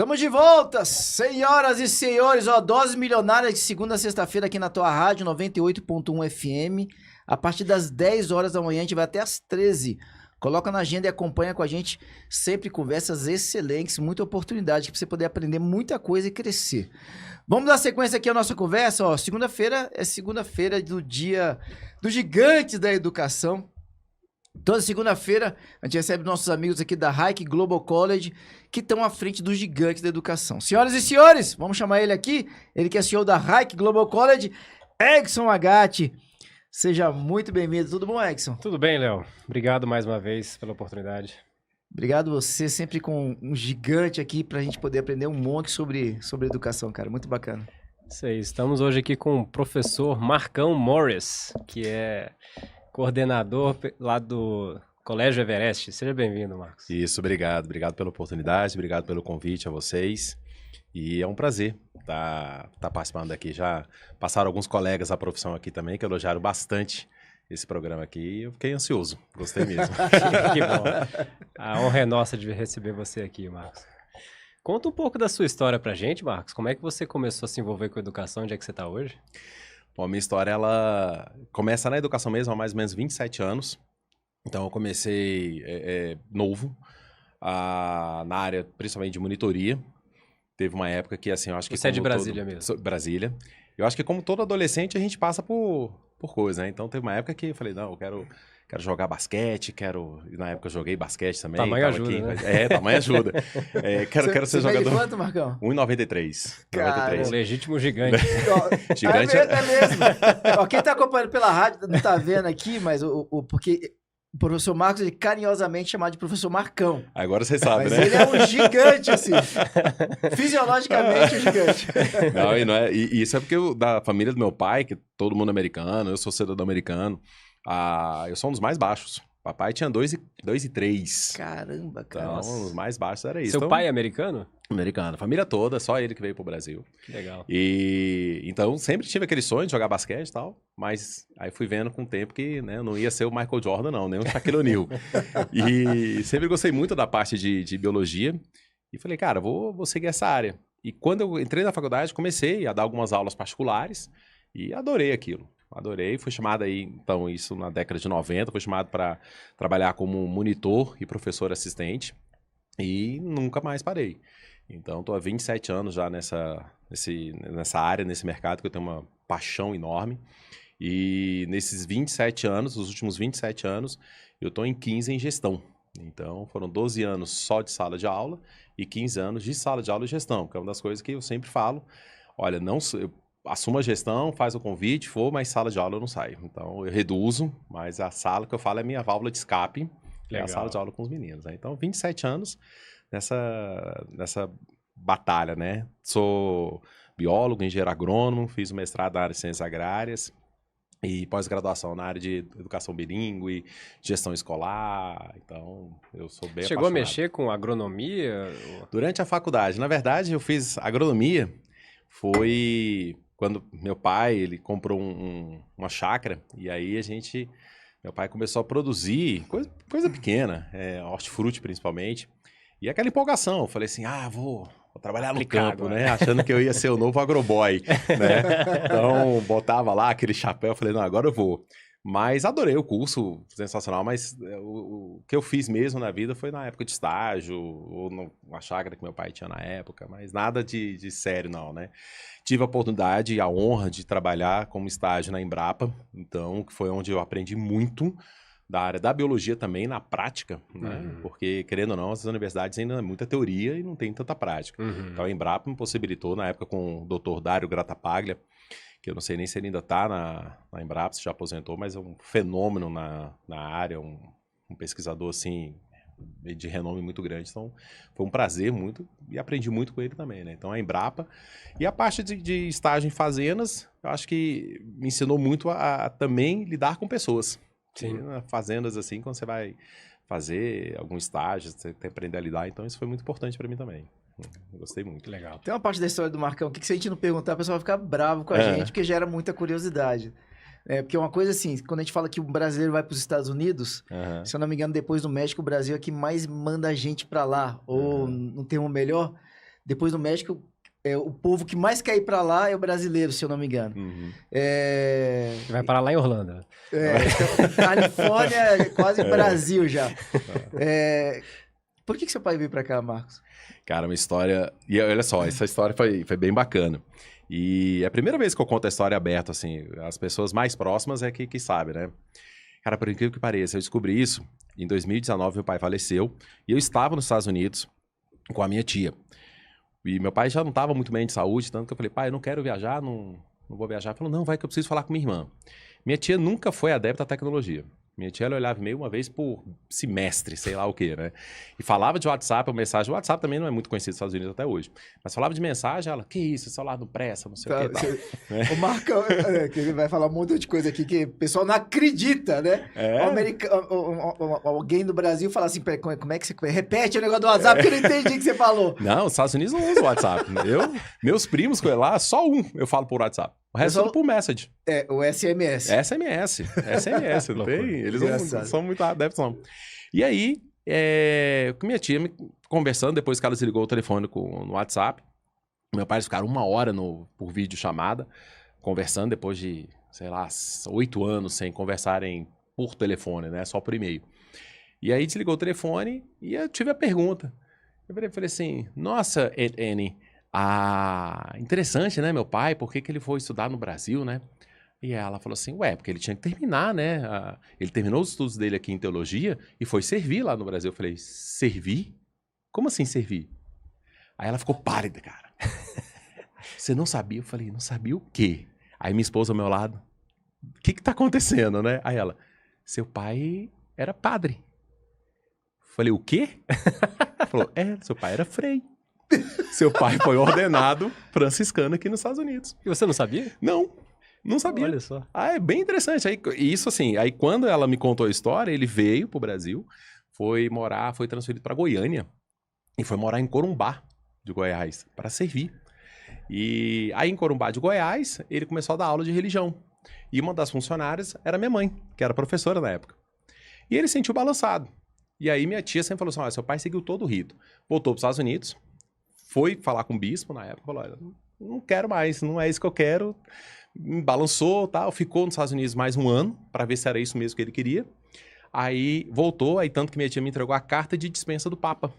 Estamos de volta, senhoras e senhores, ó, doses milionárias de segunda a sexta-feira aqui na tua rádio 98.1 FM, a partir das 10 horas da manhã, a gente vai até as 13. Coloca na agenda e acompanha com a gente, sempre conversas excelentes, muita oportunidade para você poder aprender muita coisa e crescer. Vamos dar sequência aqui à nossa conversa, ó, segunda-feira é segunda-feira do dia dos gigantes da educação. Toda segunda-feira a gente recebe nossos amigos aqui da Hike Global College que estão à frente dos gigantes da educação. Senhoras e senhores, vamos chamar ele aqui, ele que é CEO da Hike Global College, Egson Agatti. Seja muito bem-vindo. Tudo bom, Egson? Tudo bem, Léo. Obrigado mais uma vez pela oportunidade. Obrigado você, sempre com um gigante aqui para a gente poder aprender um monte sobre educação, cara. Muito bacana. Isso aí, estamos hoje aqui com o professor Marcão Morris, que é coordenador lá do Colégio Everest. Seja bem-vindo, Marcos. Isso, obrigado. Obrigado pela oportunidade, obrigado pelo convite a vocês. E é um prazer estar participando aqui. Já passaram alguns colegas da profissão aqui também, que elogiaram bastante esse programa aqui. E eu fiquei ansioso, gostei mesmo. Que bom. A honra é nossa de receber você aqui, Marcos. Conta um pouco da sua história pra gente, Marcos. Como é que você começou a se envolver com a educação? Onde é que você está hoje? Bom, a minha história, ela começa na educação mesmo, há mais ou menos 27 anos. Então, eu comecei novo, na área principalmente de monitoria. Teve uma época que, assim, eu acho que... Você é de Brasília mesmo? Brasília. Eu acho que como todo adolescente, a gente passa por coisa, né? Então, teve uma época que eu falei, não, eu quero jogar basquete, E na época eu joguei basquete também. Tamanho ajuda, aqui, né? Tamanho ajuda. Quero ser jogador... Você quanto, Marcão? 1,93. Um legítimo gigante. Gigante é mesmo. Ó, quem tá acompanhando pela rádio não tá vendo aqui, mas porque o professor Marcos, ele carinhosamente é chamado de professor Marcão. Agora você sabe, mas né? Ele é um gigante, assim. Fisiologicamente, um gigante. E isso é porque da família do meu pai, que todo mundo é americano, eu sou cidadão americano, eu sou um dos mais baixos. Papai tinha 2,3. Caramba, cara. Então, os mais baixos era isso. Seu pai é americano? Americano. Família toda, só ele que veio pro Brasil. Que legal. Então, sempre tive aquele sonho de jogar basquete e tal, mas aí fui vendo com o tempo que, né, eu não ia ser o Michael Jordan, não, nem o Shaquille O'Neal. E sempre gostei muito da parte de biologia e falei, cara, vou seguir essa área. E quando eu entrei na faculdade, comecei a dar algumas aulas particulares e adorei aquilo. Adorei, fui chamado aí, então, isso na década de 90, fui chamado para trabalhar como monitor e professor assistente e nunca mais parei. Então, estou há 27 anos já nessa área, nesse mercado, que eu tenho uma paixão enorme. E nesses 27 anos, os últimos 27 anos, eu estou em 15 em gestão. Então, foram 12 anos só de sala de aula e 15 anos de sala de aula e gestão, que é uma das coisas que eu sempre falo. Olha, eu assumo a gestão, faz o convite, mas sala de aula eu não saio. Então, eu reduzo, mas a sala que eu falo é minha válvula de escape, é a sala de aula com os meninos. Né? Então, 27 anos nessa batalha, né? Sou biólogo, engenheiro agrônomo, fiz o mestrado na área de ciências agrárias e pós-graduação na área de educação bilíngue, gestão escolar. Então, eu sou bem Chegou apaixonado. a mexer com agronomia? Durante a faculdade. Na verdade, eu fiz agronomia, foi quando meu pai, ele comprou uma chácara, e aí meu pai começou a produzir coisa pequena, hortifruti principalmente, e aquela empolgação, eu falei assim, vou trabalhar no campo, né, achando que eu ia ser o novo agroboy, né, então botava lá aquele chapéu, eu falei, não, agora eu vou. Mas adorei o curso, sensacional, mas o que eu fiz mesmo na vida foi na época de estágio, ou numa chácara que meu pai tinha na época, mas nada de sério não, né. Tive a oportunidade e a honra de trabalhar como estágio na Embrapa, então, que foi onde eu aprendi muito da área da biologia também, na prática, né, porque, querendo ou não, as universidades ainda é muita teoria e não tem tanta prática. Então, a Embrapa me possibilitou, na época com o Dr. Dário Grattapaglia, que eu não sei nem se ele ainda está na Embrapa, se já aposentou, mas é um fenômeno na área, um pesquisador, assim, de renome muito grande. Então, foi um prazer muito e aprendi muito com ele também, né? Então, a Embrapa. E a parte de estágio em fazendas, eu acho que me ensinou muito a também lidar com pessoas. Sim. Fazendas, assim, quando você vai fazer algum estágio, você tem que aprender a lidar. Então, isso foi muito importante para mim também. Eu gostei muito. Legal. Tem uma parte da história do Marcão que se a gente não perguntar, o pessoal vai ficar bravo com a gente, porque gera muita curiosidade. Porque uma coisa assim, quando a gente fala que o brasileiro vai para os Estados Unidos, se eu não me engano, depois do México, o Brasil é que mais manda a gente para lá, ou num termo melhor, Depois do México, o povo que mais quer ir pra lá é o brasileiro, se eu não me engano. Uhum. Você vai parar lá em Orlando. Então, Califórnia é quase Brasil já. Por que seu pai veio pra cá, Marcos? Cara, uma história... E olha só, essa história foi bem bacana. E é a primeira vez que eu conto a história aberta, assim. As pessoas mais próximas é que sabem, né? Cara, por incrível que pareça, eu descobri isso. Em 2019, meu pai faleceu. E eu estava nos Estados Unidos com a minha tia. E meu pai já não estava muito bem de saúde, tanto que eu falei, pai, eu não quero viajar, não vou viajar. Ele falou, não, vai que eu preciso falar com minha irmã. Minha tia nunca foi adepta à tecnologia. Minha tia, ela olhava e-mail uma vez por semestre, sei lá o quê, né? E falava de WhatsApp, ou mensagem. O WhatsApp também não é muito conhecido nos Estados Unidos até hoje. Mas falava de mensagem, ela, que isso, esse celular não presta, não sei o quê. O Marcão, que ele vai falar um monte de coisa aqui que o pessoal não acredita, né? Alguém do Brasil fala assim, como é que você... Repete o negócio do WhatsApp que eu não entendi o que você falou. Não, os Estados Unidos não usam o WhatsApp. Meus primos com lá, só eu falo por WhatsApp. O resto tudo por message. O SMS. SMS, não tem? Eles não são muito adeptos, não. E aí, com minha tia conversando, depois que ela desligou o telefone no WhatsApp, meu pai, eles ficaram 1 hora por vídeo chamada, conversando depois de, sei lá, 8 anos sem conversarem por telefone, né? Só por e-mail. E aí desligou o telefone e eu tive a pergunta. Eu falei assim, nossa, Annie, interessante, né, meu pai, por que ele foi estudar no Brasil, né? E ela falou assim, porque ele tinha que terminar, né? Ele terminou os estudos dele aqui em teologia e foi servir lá no Brasil. Eu falei, servir? Como assim servir? Aí ela ficou pálida, cara. Você não sabia? Eu falei, não sabia o quê? Aí minha esposa ao meu lado, o que tá acontecendo, né? Aí ela, seu pai era padre. Eu falei, o quê? Ela falou, seu pai era frei. Seu pai foi ordenado franciscano aqui nos Estados Unidos. E você não sabia? Não sabia. Olha só. É bem interessante. Isso assim, aí quando ela me contou a história, ele veio pro Brasil, foi transferido para Goiânia e foi morar em Corumbá de Goiás para servir. E aí em Corumbá de Goiás, ele começou a dar aula de religião. E uma das funcionárias era minha mãe, que era professora na época. E ele sentiu balançado. E aí minha tia sempre falou assim, seu pai seguiu todo o rito. Voltou para os Estados Unidos, foi falar com o bispo na época, falou, olha, não quero mais, não é isso que eu quero. Me balançou, tal, ficou nos Estados Unidos mais 1 ano, para ver se era isso mesmo que ele queria. Aí voltou, aí tanto que minha tia me entregou a carta de dispensa do Papa.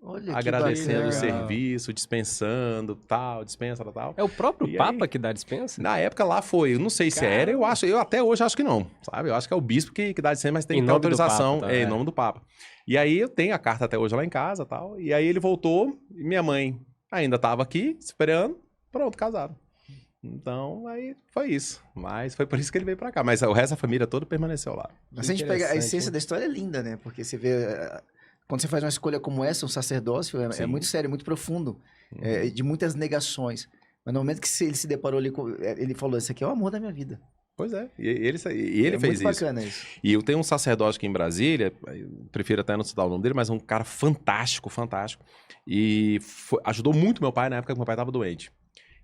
Olha, agradecendo o que serviço, dispensando, tal, dispensa, tal. É o próprio Papa que dá dispensa? Na época lá foi, eu não sei se era, eu até hoje acho que não, sabe? Eu acho que é o bispo que dá dispensa, mas tem que ter autorização em nome do Papa. E aí eu tenho a carta até hoje lá em casa, tal, e aí ele voltou, e minha mãe ainda estava aqui, esperando, pronto, casaram. Então, aí foi isso. Mas foi por isso que ele veio pra cá. Mas o resto da família toda permaneceu lá. Mas se a gente pega a essência da história é linda, né? Porque você vê... Quando você faz uma escolha como essa, um sacerdócio, é muito sério, muito profundo. De muitas negações. Mas no momento que ele se deparou ali, ele falou, esse aqui é o amor da minha vida. Pois é. E ele fez isso. É muito bacana isso. E eu tenho um sacerdote aqui em Brasília, prefiro até não citar o nome dele, mas um cara fantástico, fantástico. E ajudou muito meu pai na época que meu pai estava doente.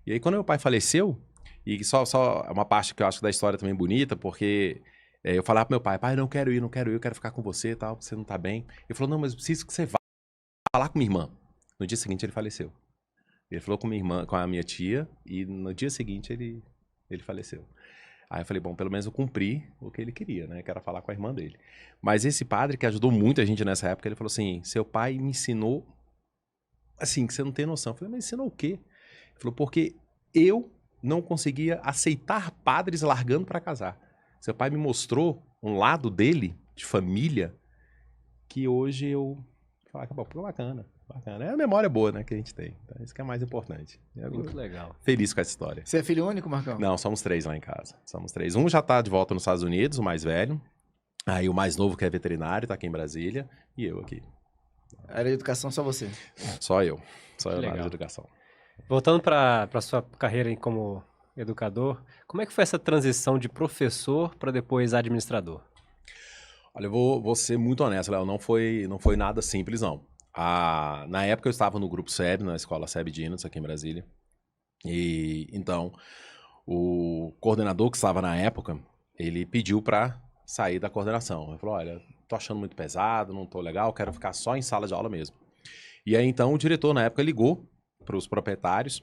E aí, quando meu pai faleceu, e só uma parte que eu acho da história também bonita, porque eu falava pro meu pai, não quero ir, eu quero ficar com você e tal, você não tá bem. Ele falou, não, mas eu preciso que você vá falar com minha irmã. No dia seguinte, ele faleceu. Ele falou com minha irmã, com a minha tia, e no dia seguinte, ele faleceu. Aí eu falei, bom, pelo menos eu cumpri o que ele queria, né, que era falar com a irmã dele. Mas esse padre que ajudou muito a gente nessa época, ele falou assim, seu pai me ensinou, assim, que você não tem noção. Eu falei, mas ensinou o quê? Ele falou, porque eu não conseguia aceitar padres largando para casar. Seu pai me mostrou um lado dele, de família, que hoje eu falo, pô, bacana. É a memória boa, né, que a gente tem. Então, isso que é mais importante. Muito legal. Feliz com essa história. Você é filho único, Marcão? Não, somos 3 lá em casa. Somos 3. Um já tá de volta nos Estados Unidos, o mais velho. Aí o mais novo, que é veterinário, tá aqui em Brasília. E eu aqui. A área de educação, só você? Só eu. Só eu na Legal. área de educação. Voltando para sua carreira como educador, como é que foi essa transição de professor para depois administrador? Olha, eu vou ser muito honesto, Léo, não foi nada simples, não. Na época eu estava no grupo SEB, na escola SEB Dinos, aqui em Brasília. E então, o coordenador que estava na época, ele pediu para sair da coordenação. Ele falou, olha, tô achando muito pesado, não tô legal, quero ficar só em sala de aula mesmo. E aí então o diretor na época ligou para os proprietários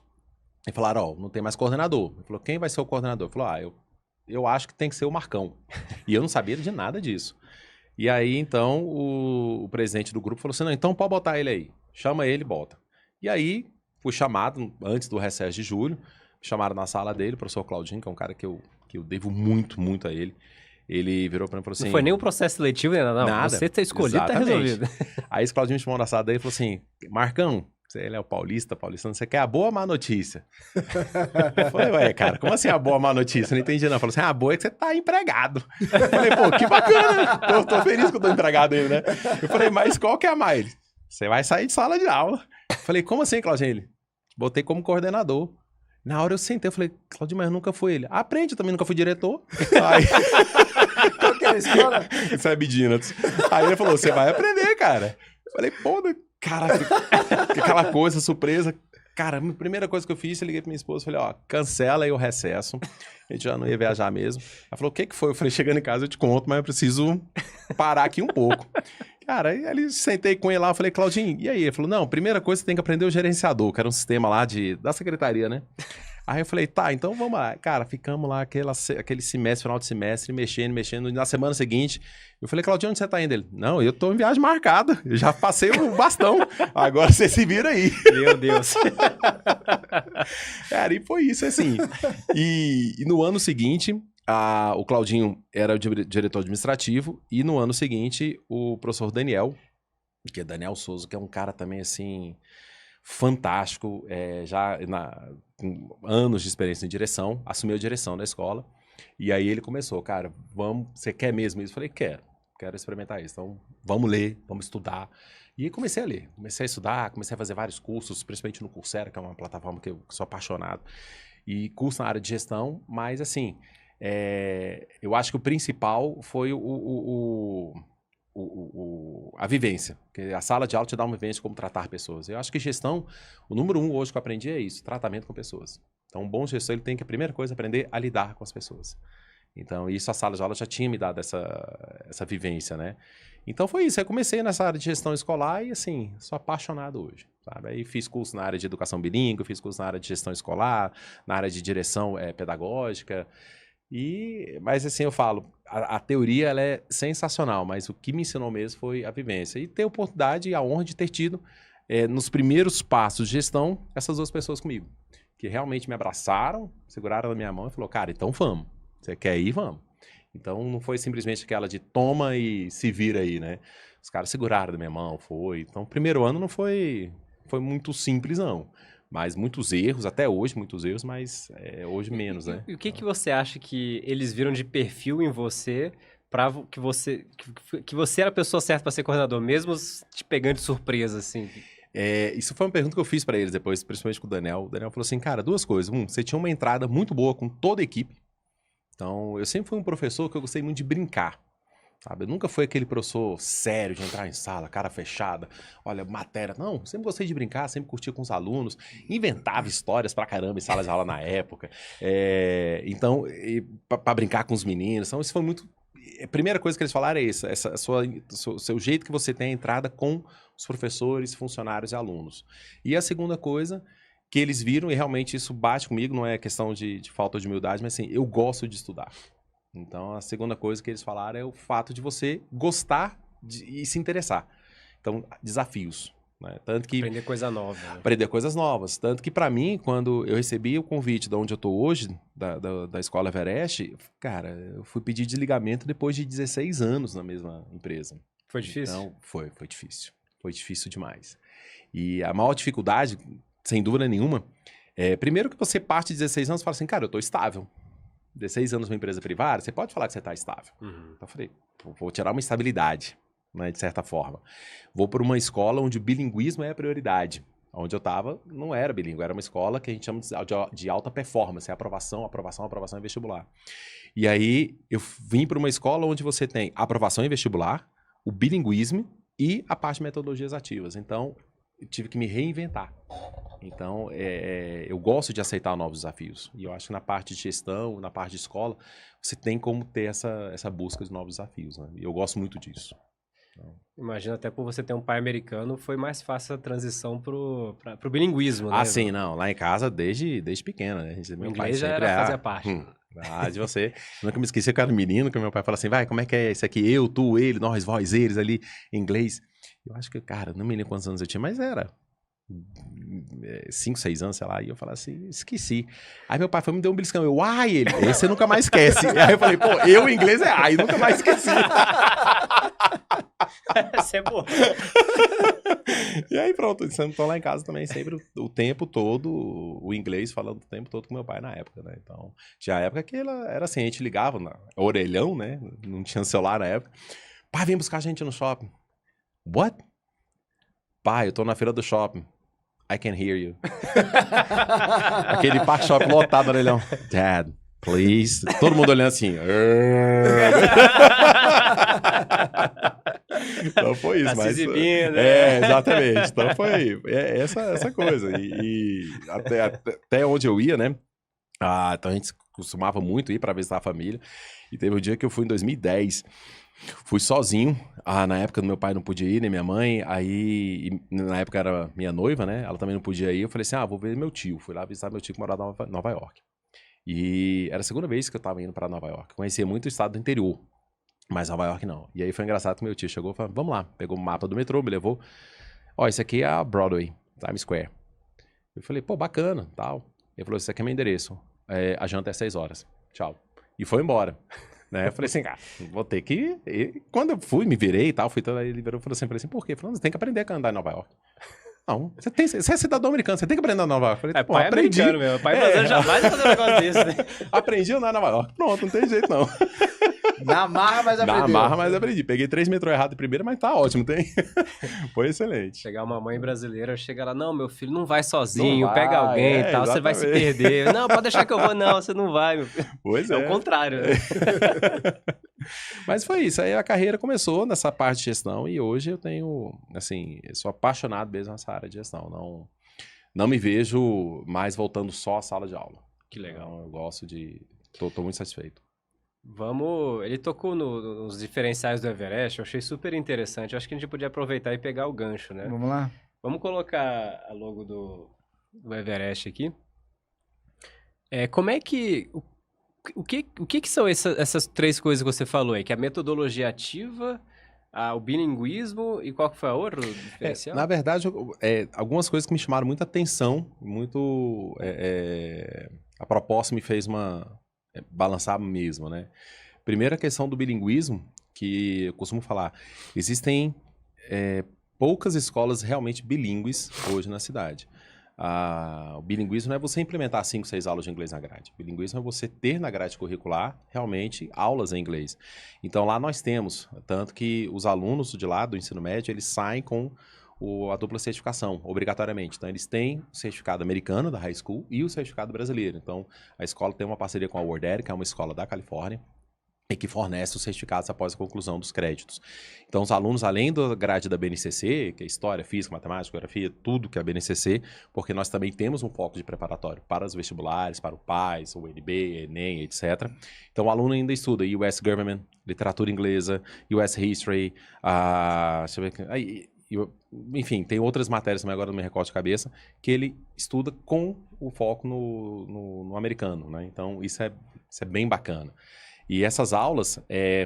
e falaram, ó, não tem mais coordenador. Ele falou, quem vai ser o coordenador? Ele falou, eu acho que tem que ser o Marcão. E eu não sabia de nada disso. E aí, então, o presidente do grupo falou assim, não, então pode botar ele aí. Chama ele e bota. E aí, fui chamado, antes do recesso de julho, chamaram na sala dele, o professor Claudinho, que é um cara que eu devo muito, muito a ele. Ele virou pra mim e falou assim... Não foi nem um processo seletivo, né? Não, nada. Você ter escolhido, Exatamente. tá resolvido. Aí esse Claudinho me chamou na sala dele e falou assim, Marcão, ele é o paulistano, você quer a boa ou a má notícia? Eu falei, ué, cara, como assim a boa ou a má notícia? Eu não entendi não. Falou assim, a boa é que você tá empregado. Eu falei, pô, que bacana. Tô feliz que eu tô empregado aí, né? Eu falei, mas qual que é a má? Ele, você vai sair de sala de aula. Eu falei, como assim, Claudinho? Ele, botei como coordenador. Na hora eu sentei, eu falei, Claudinho, mas nunca fui ele. Aprende, eu também nunca fui diretor. Aí... Qual que era a escola? Isso é Bidinatos. Aí ele falou, você vai aprender, cara. Eu falei, pô, cara, aquela coisa, surpresa. Cara, a primeira coisa que eu fiz, eu liguei pra minha esposa, falei, ó, cancela aí o recesso. A gente já não ia viajar mesmo. Ela falou, o que foi? Eu falei, chegando em casa eu te conto, mas eu preciso parar aqui um pouco. Cara, aí ele sentei com ele lá, eu falei, Claudinho, e aí? Ele falou, não, primeira coisa você tem que aprender o gerenciador, que era um sistema lá da secretaria, né? Aí eu falei, tá, então vamos lá. Cara, ficamos lá aquele semestre, final de semestre, mexendo. Na semana seguinte, eu falei, Claudinho, onde você tá indo? Ele, não, eu tô em viagem marcada. Eu já passei o bastão. Agora você se vira aí. Meu Deus. Cara, e foi isso, assim. E no ano seguinte, o Claudinho era o diretor administrativo. E no ano seguinte, o professor Daniel, que é Daniel Souza, que é um cara também, assim... fantástico, já com anos de experiência em direção, assumiu a direção da escola, e aí ele começou, cara, você quer mesmo isso? Eu falei, quero experimentar isso, então vamos ler, vamos estudar, e aí comecei a ler, comecei a estudar, comecei a fazer vários cursos, principalmente no Coursera, que é uma plataforma que eu sou apaixonado, e curso na área de gestão, mas assim, eu acho que o principal foi a vivência, porque a sala de aula te dá uma vivência como tratar pessoas. Eu acho que gestão, o número 1 hoje que eu aprendi é isso, tratamento com pessoas. Então, um bom gestor, ele tem que, a primeira coisa, aprender a lidar com as pessoas. Então, isso a sala de aula já tinha me dado essa vivência, né? Então, foi isso. Aí comecei nessa área de gestão escolar e, assim, sou apaixonado hoje, sabe? Aí fiz curso na área de educação bilíngue, fiz curso na área de gestão escolar, na área de direção pedagógica. Mas assim, eu falo, a teoria ela é sensacional, mas o que me ensinou mesmo foi a vivência. E ter a oportunidade e a honra de ter tido, nos primeiros passos de gestão, essas duas pessoas comigo. Que realmente me abraçaram, seguraram na minha mão e falou, cara, então vamos. Você quer ir? Vamos. Então não foi simplesmente aquela de toma e se vira aí, né? Os caras seguraram da minha mão, foi. Então o primeiro ano não foi muito simples, não. Mas muitos erros, até hoje muitos erros, mas hoje menos, né? E o que você acha que eles viram de perfil em você para que você era a pessoa certa para ser coordenador, mesmo te pegando de surpresa, assim? Isso foi uma pergunta que eu fiz para eles depois, principalmente com o Daniel. O Daniel falou assim, cara, duas coisas. Você tinha uma entrada muito boa com toda a equipe. Então, eu sempre fui um professor que eu gostei muito de brincar. Sabe? Eu nunca fui aquele professor sério de entrar em sala, cara fechada, olha, matéria. Não, sempre gostei de brincar, sempre curtia com os alunos, inventava histórias pra caramba em sala de aula na época. Então, pra brincar com os meninos. Então, isso foi muito... A primeira coisa que eles falaram é isso, seu jeito que você tem a entrada com os professores, funcionários e alunos. E a segunda coisa que eles viram, e realmente isso bate comigo, não é questão de falta de humildade, mas assim, eu gosto de estudar. Então, a segunda coisa que eles falaram é o fato de você gostar e se interessar. Então, desafios. Né? Tanto que, aprender coisa nova. Né? Aprender coisas novas. Tanto que, para mim, quando eu recebi o convite de onde eu estou hoje, da Escola Everest, cara, eu fui pedir desligamento depois de 16 anos na mesma empresa. Foi difícil? Então, foi difícil. Foi difícil demais. E a maior dificuldade, sem dúvida nenhuma, primeiro que você parte de 16 anos e fala assim, cara, eu estou estável. 16 anos numa empresa privada, você pode falar que você está estável. Então eu falei, vou tirar uma estabilidade, né, de certa forma. Vou para uma escola onde o bilinguismo é a prioridade. Onde eu estava, não era bilíngue, era uma escola que a gente chama de alta performance, aprovação em vestibular. E aí eu vim para uma escola onde você tem aprovação em vestibular, o bilinguismo e a parte de metodologias ativas. Então, eu tive que me reinventar. Então, eu gosto de aceitar novos desafios. E eu acho que na parte de gestão, na parte de escola, você tem como ter essa busca de novos desafios. Né? E eu gosto muito disso. Imagina, até por você ter um pai americano, foi mais fácil a transição pro bilinguismo, né? Ah, sim, não. Lá em casa, desde pequeno, né? O Meu pai inglês já sempre, fazia parte. De você. Nunca me esqueci que eu era menino, que meu pai fala assim, vai, como é que é isso aqui? Eu, tu, ele, nós, vós, eles ali, em inglês. Eu acho que, cara, não me lembro quantos anos eu tinha, mas era 5, 6 anos, sei lá. E eu falei assim, esqueci. Aí meu pai foi me deu um beliscão. Eu, ai, ele, esse você nunca mais esquece. Aí eu falei, pô, eu em inglês é ai, nunca mais esqueci. Essa é boa. E aí pronto, sentou lá em casa também sempre o tempo todo, o inglês falando o tempo todo com meu pai na época, né? Então, tinha a época que ela era assim, a gente ligava na orelhão, né? Não tinha celular na época. Pai, vem buscar a gente no shopping. What? Pai, eu tô na feira do shopping. I can hear you. Aquele shopping lotado, orelhão. Dad, please. Todo mundo olhando assim. Então foi isso, Tá mas... se exibindo, É, exatamente. Então foi essa coisa. E até onde eu ia, né? Então a gente costumava muito ir para visitar a família. E teve um dia que eu fui em 2010. Fui sozinho. Na época meu pai não podia ir, nem minha mãe. Aí, na época era minha noiva, né? Ela também não podia ir. Eu falei assim, vou ver meu tio. Fui lá visitar meu tio que morava em Nova York. E era a segunda vez que eu tava indo para Nova York. Conhecia muito o estado do interior. Mas Nova York não. E aí foi engraçado que meu tio chegou e falou, vamos lá. Pegou o mapa do metrô, me levou. Esse aqui é a Broadway, Times Square. Eu falei, pô, bacana, tal. Ele falou, esse aqui é meu endereço. A janta é 6 horas. Tchau. E foi embora. Né? Eu falei assim, vou ter que... E quando eu fui, me virei e tal, ele virou e falou assim, por quê? Eu falei, você tem que aprender a andar em Nova York. Não, você é cidadão americano, você tem que aprender a andar em Nova York. Eu falei, pô, pai aprendi. Americano mesmo. Pai brasileiro jamais vai fazer um negócio desse, né? Aprendi a andar em Nova York. Pronto, não tem jeito não. Na marra, mas aprendeu. Na marra, mas aprendi. Peguei 3 metrô errado de primeira, mas tá ótimo, tem? Foi excelente. Chegar uma mãe brasileira, chega lá, não, meu filho, não vai sozinho, Não pega vai, alguém e tal, você vai se perder. Não, pode deixar que eu vou. Não, você não vai, meu filho. Pois é. É o contrário, né? Mas foi isso, aí a carreira começou nessa parte de gestão e hoje eu tenho, assim, eu sou apaixonado mesmo nessa área de gestão. Não me vejo mais voltando só à sala de aula. Que legal. Então, eu gosto de... Tô muito satisfeito. Ele tocou nos diferenciais do Everest, eu achei super interessante. Eu acho que a gente podia aproveitar e pegar o gancho, né? Vamos lá? Vamos colocar a logo do Everest aqui. Como é que... O que são essas 3 coisas que você falou aí? Que é a metodologia ativa, o bilinguismo e qual que foi a outra diferencial? Na verdade, algumas coisas que me chamaram muita atenção, a proposta me fez balançar mesmo, né? Primeira questão do bilinguismo, que eu costumo falar, existem poucas escolas realmente bilíngues hoje na cidade. O bilinguismo não é você implementar 5, 6 aulas de inglês na grade. O bilinguismo é você ter na grade curricular realmente aulas em inglês. Então lá nós temos, tanto que os alunos de lá do ensino médio, eles saem com a dupla certificação, obrigatoriamente. Então eles têm o certificado americano da high school e o certificado brasileiro. Então a escola tem uma parceria com a World Air, que é uma escola da Califórnia, e que fornece os certificados após a conclusão dos créditos. Então, os alunos, além da grade da BNCC, que é História, Física, Matemática, Geografia, tudo que é a BNCC, porque nós também temos um foco de preparatório para os vestibulares, para o PAS, o ENB, Enem, etc. Então, o aluno ainda estuda US Government, Literatura Inglesa, US History, deixa eu ver, enfim, tem outras matérias também, agora não me recordo de cabeça, que ele estuda com o foco no americano, né? Então, isso é bem bacana. E essas aulas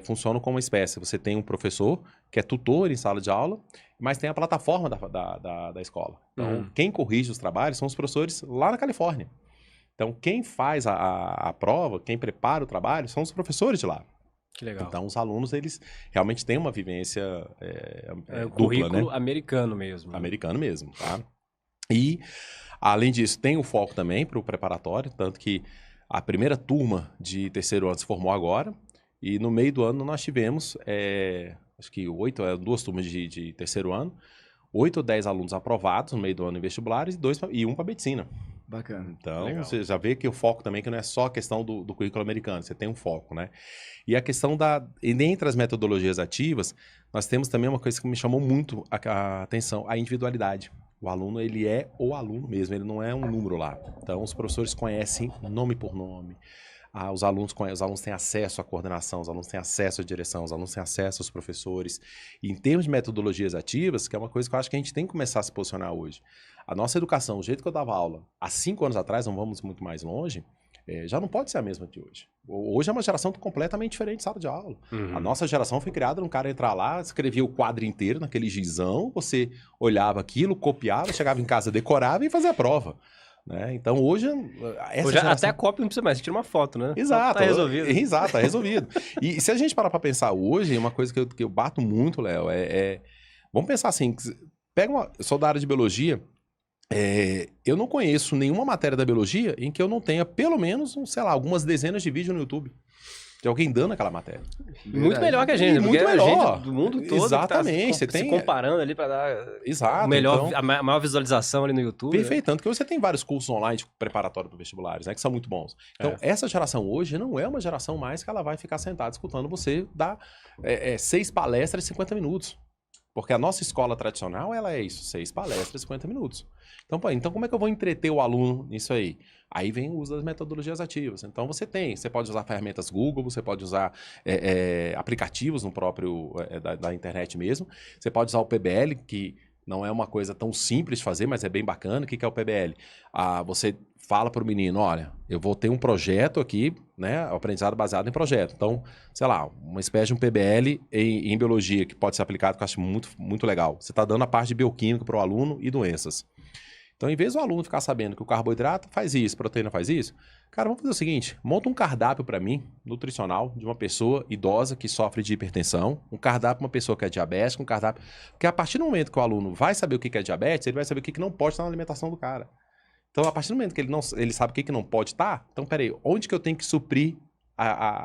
funcionam como uma espécie. Você tem um professor que é tutor em sala de aula, mas tem a plataforma da escola. Então, quem corrige os trabalhos são os professores lá na Califórnia. Então, quem faz a prova, quem prepara o trabalho, são os professores de lá. Que legal. Então, os alunos, eles realmente têm uma vivência um dupla, currículo, né? americano mesmo. Americano mesmo, tá? E, além disso, tem o foco também para o preparatório, tanto que a primeira turma de terceiro ano se formou agora, e no meio do ano nós tivemos, acho que 2 turmas de terceiro ano, 8 ou 10 alunos aprovados no meio do ano em vestibulares e 1 para medicina. Bacana. Então, Legal. você já vê que o foco também, que não é só a questão do currículo americano, você tem um foco, né? E a questão e dentre as metodologias ativas, nós temos também uma coisa que me chamou muito a atenção, a individualidade. O aluno, ele é o aluno mesmo, ele não é um número lá. Então, os professores conhecem nome por nome. os alunos têm acesso à coordenação, os alunos têm acesso à direção, os alunos têm acesso aos professores. E em termos de metodologias ativas, que é uma coisa que eu acho que a gente tem que começar a se posicionar hoje. A nossa educação, o jeito que eu dava aula há 5 anos atrás, não vamos muito mais longe, já não pode ser a mesma de hoje. Hoje é uma geração completamente diferente de sala de aula. A nossa geração foi criada num cara entrar lá, escrevia o quadro inteiro naquele gizão, você olhava aquilo, copiava, chegava em casa, decorava e fazia a prova. Né? Então hoje... Hoje até a cópia não precisa mais, você tira uma foto, né? Exato. Tá resolvido. Exato, tá resolvido. E se a gente parar pra pensar hoje, uma coisa que eu bato muito, Léo, vamos pensar assim, eu sou da área de biologia, eu não conheço nenhuma matéria da biologia em que eu não tenha pelo menos, sei lá, algumas dezenas de vídeos no YouTube. De alguém dando aquela matéria. Muito melhor que a gente, muito melhor. A gente do mundo todo Exatamente. Que tá se comparando ali para dar Exato, a maior visualização ali no YouTube. Perfeito, tanto que você tem vários cursos online preparatórios para vestibulares, né, que são muito bons. Então, essa geração hoje não é uma geração mais que ela vai ficar sentada escutando você dar 6 palestras em 50 minutos. Porque a nossa escola tradicional, ela é isso, 6 palestras, 50 minutos. Então, como é que eu vou entreter o aluno nisso aí? Aí vem o uso das metodologias ativas. Então, você pode usar ferramentas Google, você pode usar aplicativos no próprio, da internet mesmo. Você pode usar o PBL, que não é uma coisa tão simples de fazer, mas é bem bacana. O que é o PBL? Você fala para o menino, olha, eu vou ter um projeto aqui, né, aprendizado baseado em projeto. Então, sei lá, uma espécie de um PBL em biologia que pode ser aplicado, que eu acho muito, muito legal. Você está dando a parte de bioquímica para o aluno e doenças. Então, em vez do aluno ficar sabendo que o carboidrato faz isso, proteína faz isso, cara, vamos fazer o seguinte, monta um cardápio para mim, nutricional, de uma pessoa idosa que sofre de hipertensão, um cardápio para uma pessoa que é diabética, um cardápio... Porque a partir do momento que o aluno vai saber o que é diabetes, ele vai saber o que não pode estar na alimentação do cara. Então, a partir do momento que ele sabe o que não pode estar, então, peraí, onde que eu tenho que suprir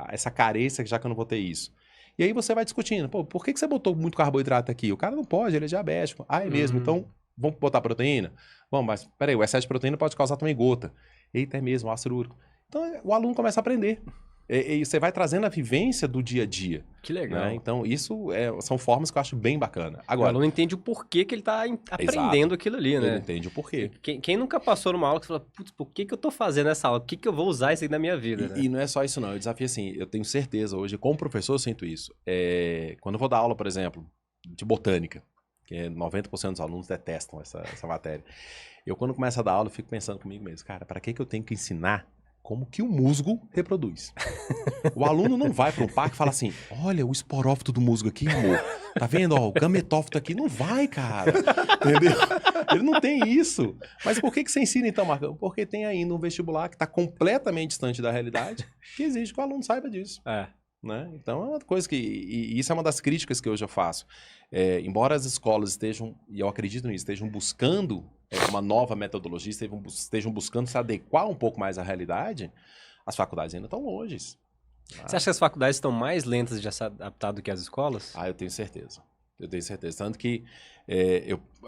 essa carência, já que eu não vou ter isso? E aí você vai discutindo, pô, por que você botou muito carboidrato aqui? O cara não pode, ele é diabético. Ah, é mesmo, então vamos botar proteína? Vamos, mas peraí, o excesso de proteína pode causar também gota. Eita, é mesmo, ácido úrico. Então, o aluno começa a aprender. E você vai trazendo a vivência do dia a dia. Que legal. Né? Então, isso são formas que eu acho bem bacana. Agora, o aluno entende o porquê que ele está aprendendo aquilo ali, né? Ele entende o porquê. Quem nunca passou numa aula que fala, putz, por que eu tô fazendo essa aula? Por que eu vou usar isso aí na minha vida? E não é só isso não, eu desafio assim, eu tenho certeza hoje, como professor eu sinto isso. Quando eu vou dar aula, por exemplo, de botânica, que 90% dos alunos detestam essa matéria. Eu, quando começo a dar aula, eu fico pensando comigo mesmo, cara, para que eu tenho que ensinar como que o musgo reproduz? O aluno não vai para um parque e fala assim, olha o esporófito do musgo aqui, amor. Tá vendo? Ó, o gametófito aqui. Não vai, cara. Entendeu? Ele não tem isso. Mas por que você ensina então, Marcão? Porque tem ainda um vestibular que está completamente distante da realidade, que exige que o aluno saiba disso. Né? Então é uma coisa que... E isso é uma das críticas que hoje eu faço. Embora as escolas estejam, e eu acredito nisso, estejam buscando uma nova metodologia, estejam buscando se adequar um pouco mais à realidade, as faculdades ainda estão longe. Você acha que as faculdades estão mais lentas de se adaptar do que as escolas? Eu tenho certeza. Eu tenho certeza. Tanto que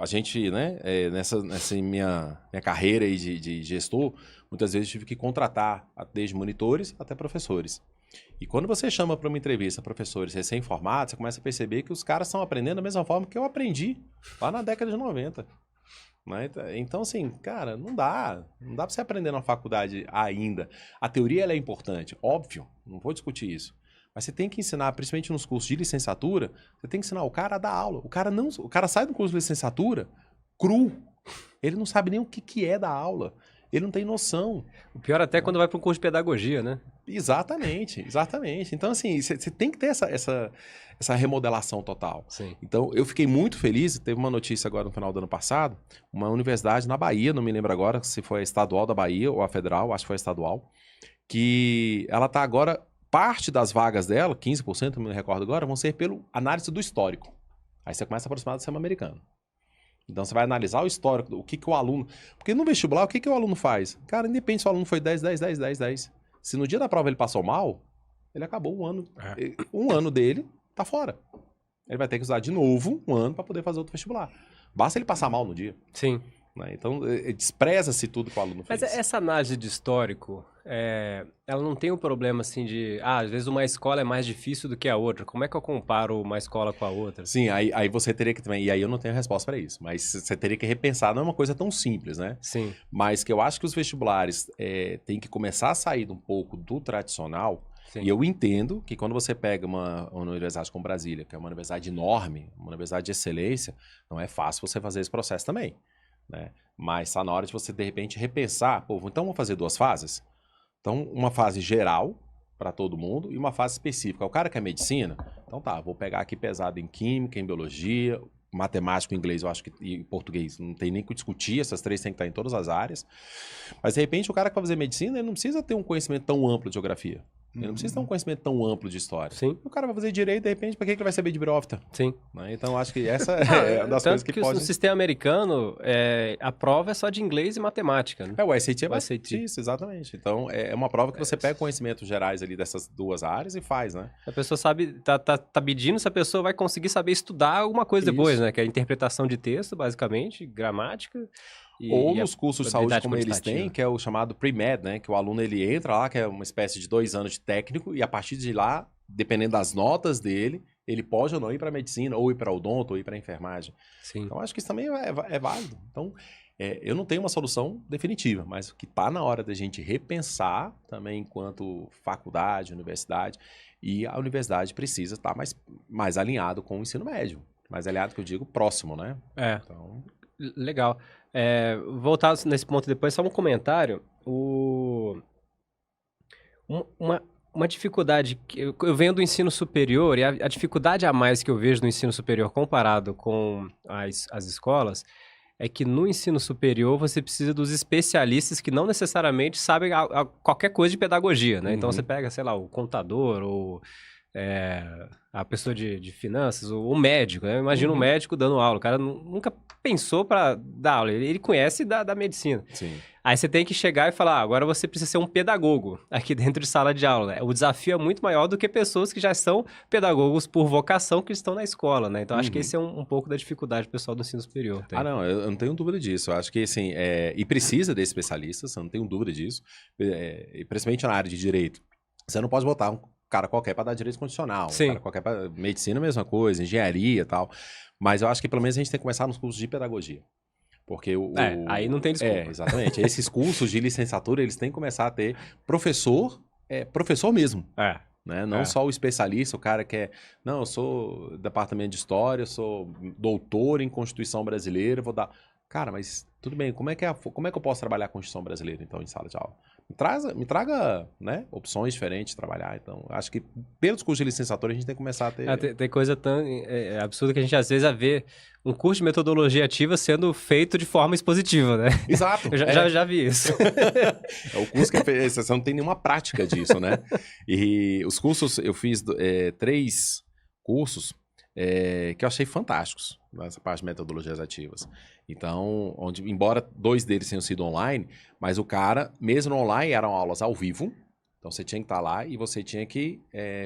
a gente, né, nessa minha carreira aí de gestor, muitas vezes tive que contratar desde monitores até professores. E quando você chama para uma entrevista professores recém-formados, você começa a perceber que os caras estão aprendendo da mesma forma que eu aprendi lá na década de 90. Né? Então, assim, cara, não dá para você aprender na faculdade ainda. A teoria ela é importante, óbvio, não vou discutir isso. Mas você tem que ensinar, principalmente nos cursos de licenciatura, você tem que ensinar o cara a dar aula. O cara sai do curso de licenciatura cru. Ele não sabe nem o que é dar aula. Ele não tem noção. O pior até é quando vai para um curso de pedagogia, né? Exatamente. Então, assim, você tem que ter essa remodelação total. Sim. Então, eu fiquei muito feliz. Teve uma notícia agora no final do ano passado, uma universidade na Bahia, não me lembro agora se foi a estadual da Bahia ou a federal, acho que foi a estadual, que ela está agora, parte das vagas dela, 15%, não me recordo agora, vão ser pelo análise do histórico. Aí você começa a aproximar do sistema americano. Então, você vai analisar o histórico, o que o aluno... Porque no vestibular, o que o aluno faz? Cara, independe se o aluno foi 10. Se no dia da prova ele passou mal, ele acabou um ano. Um ano dele tá fora. Ele vai ter que usar de novo um ano para poder fazer outro vestibular. Basta ele passar mal no dia. Sim. Né? Então, despreza-se tudo que o aluno fez. Mas essa análise de histórico, ela não tem um problema assim de, às vezes uma escola é mais difícil do que a outra. Como é que eu comparo uma escola com a outra? Sim, aí você teria que também, e aí eu não tenho resposta para isso, mas você teria que repensar, não é uma coisa tão simples, né? Sim. Mas que eu acho que os vestibulares têm que começar a sair um pouco do tradicional. Sim. E eu entendo que quando você pega uma universidade como Brasília, que é uma universidade enorme, uma universidade de excelência, não é fácil você fazer esse processo também. Né? Mas está na hora de você, de repente, repensar. Pô, então vamos fazer 2 fases? Então, uma fase geral para todo mundo e uma fase específica. O cara que é medicina, então tá, vou pegar aqui pesado em química, em biologia, matemática, inglês, eu acho que e português, não tem nem que discutir, essas 3 têm que estar em todas as áreas. Mas, de repente, o cara que vai fazer medicina, ele não precisa ter um conhecimento tão amplo de geografia. Ele não precisa ter um conhecimento tão amplo de história. Sim. O cara vai fazer direito, de repente, para que ele vai saber de birófita? Sim. Né? Então, acho que essa é uma das coisas que pode... No sistema americano, a prova é só de inglês e matemática. Né? O SAT é O SAT. isso, exatamente. Então, é uma prova que você pega conhecimentos gerais ali dessas 2 áreas e faz, né? A pessoa sabe, tá medindo se a pessoa vai conseguir saber estudar alguma coisa depois, Isso. né? Que é a interpretação de texto, basicamente, gramática. Ou nos cursos de saúde como eles quantitativa. têm, que é o chamado pre-med, né? Que o aluno ele entra lá, que é uma espécie de 2 anos de técnico, e a partir de lá, dependendo das notas dele, ele pode ou não ir para medicina, ou ir para odonto, ou ir para enfermagem. Sim. Então, acho que isso também é válido. Então, eu não tenho uma solução definitiva, mas o que está na hora da gente repensar também enquanto faculdade, universidade, e a universidade precisa estar mais alinhado com o ensino médio. Mais alinhado, que eu digo, próximo, né? Então... Legal. Voltar nesse ponto depois, só um comentário. Uma dificuldade que eu venho do ensino superior, e a dificuldade a mais que eu vejo no ensino superior comparado com as escolas é que no ensino superior você precisa dos especialistas que não necessariamente sabem qualquer coisa de pedagogia, né? Então você pega, sei lá, o contador ou a pessoa de finanças, o médico, né? Imagina um médico dando aula, o cara nunca pensou para dar aula, ele conhece da medicina. Sim. Aí você tem que chegar e falar, agora você precisa ser um pedagogo aqui dentro de sala de aula. O desafio é muito maior do que pessoas que já são pedagogos por vocação que estão na escola, né? Então acho que esse é um pouco da dificuldade do pessoal do ensino superior. Tem. Não, eu não tenho dúvida disso. Eu acho que, assim, e precisa de especialistas, eu não tenho dúvida disso, e principalmente na área de direito. Você não pode botar um cara qualquer para dar direito constitucional, Sim. Um cara qualquer para medicina, a mesma coisa, engenharia e tal. Mas eu acho que pelo menos a gente tem que começar nos cursos de pedagogia. Porque aí não tem desculpa. Exatamente. Esses cursos de licenciatura, eles têm que começar a ter professor mesmo. Né? Não só o especialista, o cara que não, eu sou departamento de história, eu sou doutor em Constituição Brasileira, vou dar... Cara, mas tudo bem, como é que eu posso trabalhar a Constituição Brasileira, então, em sala de aula? Me traga, né, opções diferentes de trabalhar. Então, acho que pelos cursos de licenciatura a gente tem que começar a ter... Tem coisa tão absurda que a gente às vezes vê um curso de metodologia ativa sendo feito de forma expositiva, né? Exato. Eu já vi isso. É o curso que você não tem nenhuma prática disso, né? E os cursos, eu fiz 3 cursos que eu achei fantásticos nessa parte de metodologias ativas. Então, embora 2 deles tenham sido online, mas o cara, mesmo no online, eram aulas ao vivo. Então, você tinha que estar lá e você tinha que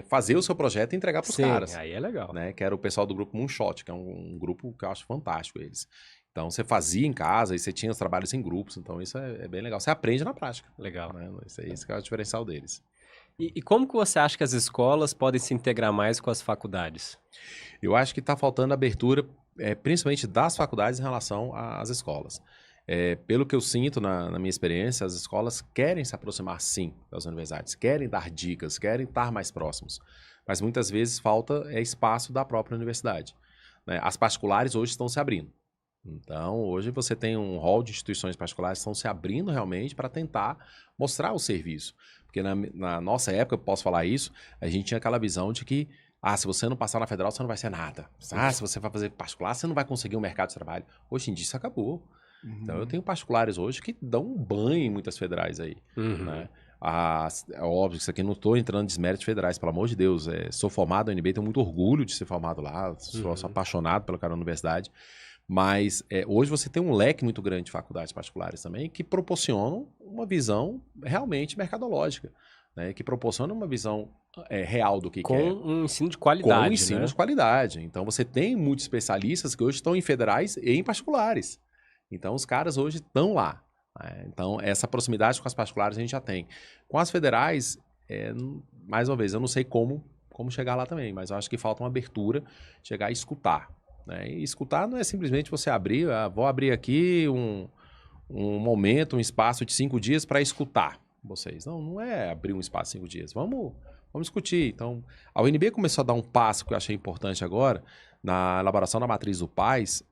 fazer o seu projeto e entregar para os caras. Aí é legal. Né? Que era o pessoal do grupo Moonshot, que é um grupo que eu acho fantástico eles. Então, você fazia em casa e você tinha os trabalhos em grupos. Então, isso é bem legal. Você aprende na prática. Legal. Né? Isso que é o diferencial deles. E como que você acha que as escolas podem se integrar mais com as faculdades? Eu acho que está faltando abertura, principalmente das faculdades em relação às escolas. Pelo que eu sinto na minha experiência, as escolas querem se aproximar, sim, das universidades, querem dar dicas, querem estar mais próximos. Mas muitas vezes falta espaço da própria universidade. Né? As particulares hoje estão se abrindo. Então, hoje você tem um rol de instituições particulares que estão se abrindo realmente para tentar mostrar o serviço. Porque na nossa época, eu posso falar isso, a gente tinha aquela visão de que se você não passar na federal, você não vai ser nada. Se você vai fazer particular, você não vai conseguir um mercado de trabalho. Hoje em dia, isso acabou. Então, eu tenho particulares hoje que dão um banho em muitas federais aí. Né? É óbvio que isso aqui não estou entrando em desméritos federais, pelo amor de Deus. Sou formado na UNB, tenho muito orgulho de ser formado lá, sou apaixonado pela cara da universidade. Mas hoje você tem um leque muito grande de faculdades particulares também que proporcionam uma visão realmente mercadológica, né? Que proporciona uma visão real do que com é. Um ensino de qualidade. Com um ensino de qualidade. Então você tem muitos especialistas que hoje estão em federais e em particulares. Então, os caras hoje estão lá. Né? Então, essa proximidade com as particulares a gente já tem. Com as federais, mais uma vez, eu não sei como chegar lá também, mas eu acho que falta uma abertura, chegar e escutar. Né? E escutar não é simplesmente você abrir, vou abrir aqui um momento, um espaço de 5 dias para escutar vocês. Não é abrir um espaço de 5 dias. Vamos discutir. Então, a UNB começou a dar um passo que eu achei importante agora, na elaboração da matriz do PAS,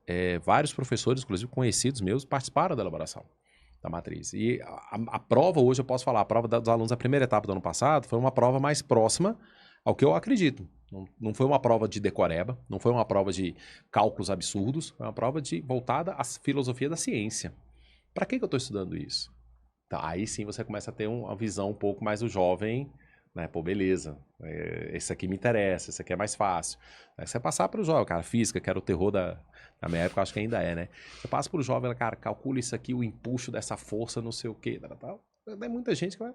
vários professores, inclusive conhecidos meus, participaram da elaboração da matriz. E a prova, hoje eu posso falar, a prova dos alunos da primeira etapa do ano passado foi uma prova mais próxima ao que eu acredito. Não foi uma prova de decoreba, não foi uma prova de cálculos absurdos, foi uma prova voltada à filosofia da ciência. Para que eu estou estudando isso? Tá, aí sim você começa a ter uma visão um pouco mais do jovem, né? Pô, beleza, esse aqui me interessa, esse aqui é mais fácil. Aí você passar para o jovem, cara, física, que era o terror da minha época, acho que ainda é, né? Você passa para o jovem, cara, calcula isso aqui, o empuxo dessa força, não sei o quê, tal. Tem muita gente que vai...